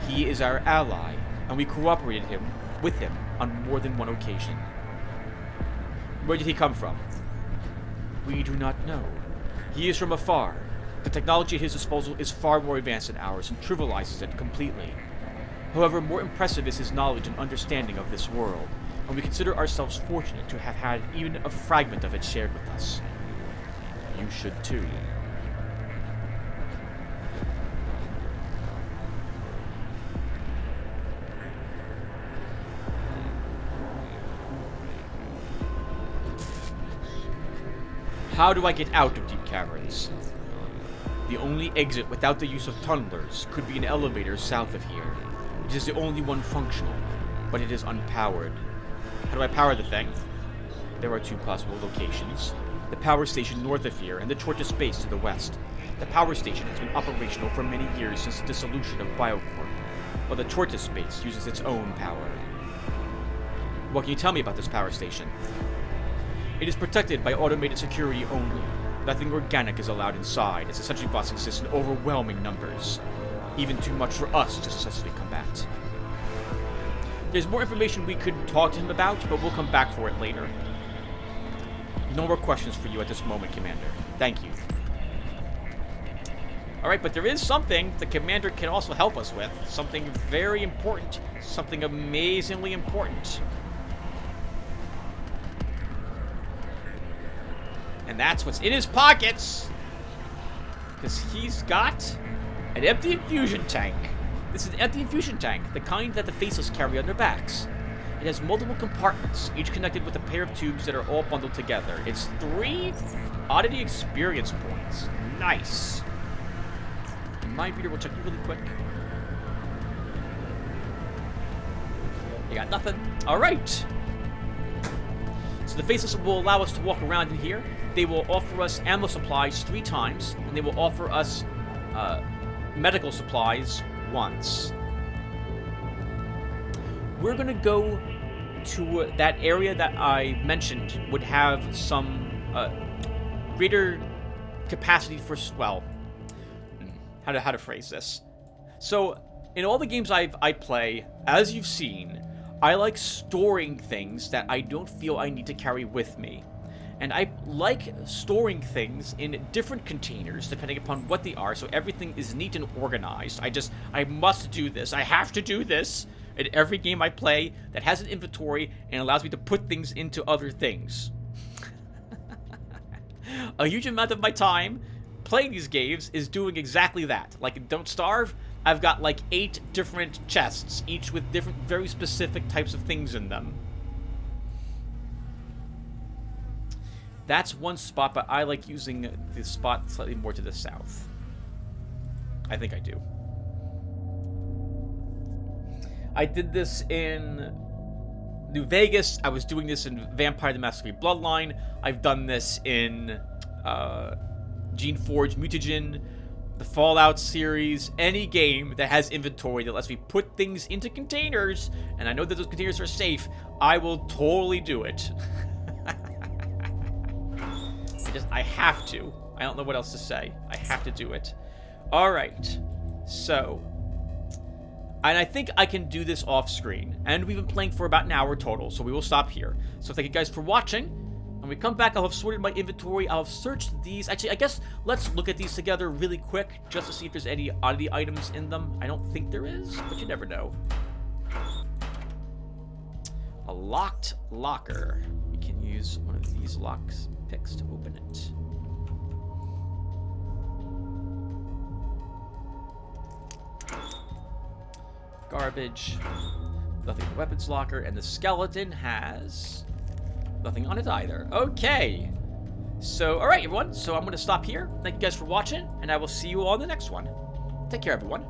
He is our ally, and we cooperated with him on more than one occasion. Where did he come from? We do not know. He is from afar. The technology at his disposal is far more advanced than ours and trivializes it completely. However, more impressive is his knowledge and understanding of this world, and we consider ourselves fortunate to have had even a fragment of it shared with us. You should too. How do I get out of Deep Caverns? The only exit without the use of tunnelers could be an elevator south of here. It is the only one functional, but it is unpowered. How do I power the thing? There are two possible locations. The power station north of here and the Chortis base to the west. The power station has been operational for many years since the dissolution of Biocorp, while the Chortis base uses its own power. What can you tell me about this power station? It is protected by automated security only. Nothing organic is allowed inside. Its essentially boss exists in overwhelming numbers. Even too much for us to successfully combat. There's more information we could talk to him about, but we'll come back for it later. No more questions for you at this moment, Commander. Thank you. Alright, but there is something the Commander can also help us with. Something very important. Something amazingly important. And that's what's in his pockets. Because he's got an empty infusion tank. This is an empty infusion tank, the kind that the Faceless carry on their backs. It has multiple compartments, each connected with a pair of tubes that are all bundled together. It's 3 oddity experience points. Nice. And my reader will check you really quick. You got nothing. Alright. So the Faceless will allow us to walk around in here. They will offer us ammo supplies 3 times, and they will offer us medical supplies once. We're gonna go to that area that I mentioned would have some greater capacity for, well, how to phrase this. So, in all the games I play, as you've seen, I like storing things that I don't feel I need to carry with me. And I like storing things in different containers, depending upon what they are, so everything is neat and organized. I must do this. I have to do this in every game I play that has an inventory and allows me to put things into other things. A huge amount of my time playing these games is doing exactly that. Like in Don't Starve, I've got like 8 different chests, each with different, very specific types of things in them. That's one spot, but I like using the spot slightly more to the south. I think I do. I did this in New Vegas. I was doing this in Vampire the Masquerade Bloodline. I've done this in Geneforge Mutagen, the Fallout series, any game that has inventory that lets me put things into containers, and I know that those containers are safe, I will totally do it. I have to. I don't know what else to say. I have to do it. Alright. So. And I think I can do this off screen. And we've been playing for about an hour total, so we will stop here. So thank you guys for watching. When we come back, I'll have sorted my inventory. I'll have searched these. Actually, I guess let's look at these together really quick, just to see if there's any oddity items in them. I don't think there is, but you never know. A locked locker. We can use one of these locks picks to open it. Garbage. Nothing in the weapons locker, and the skeleton has nothing on it either. Okay. So, alright everyone. So I'm going to stop here. Thank you guys for watching, and I will see you all in the next one. Take care, everyone.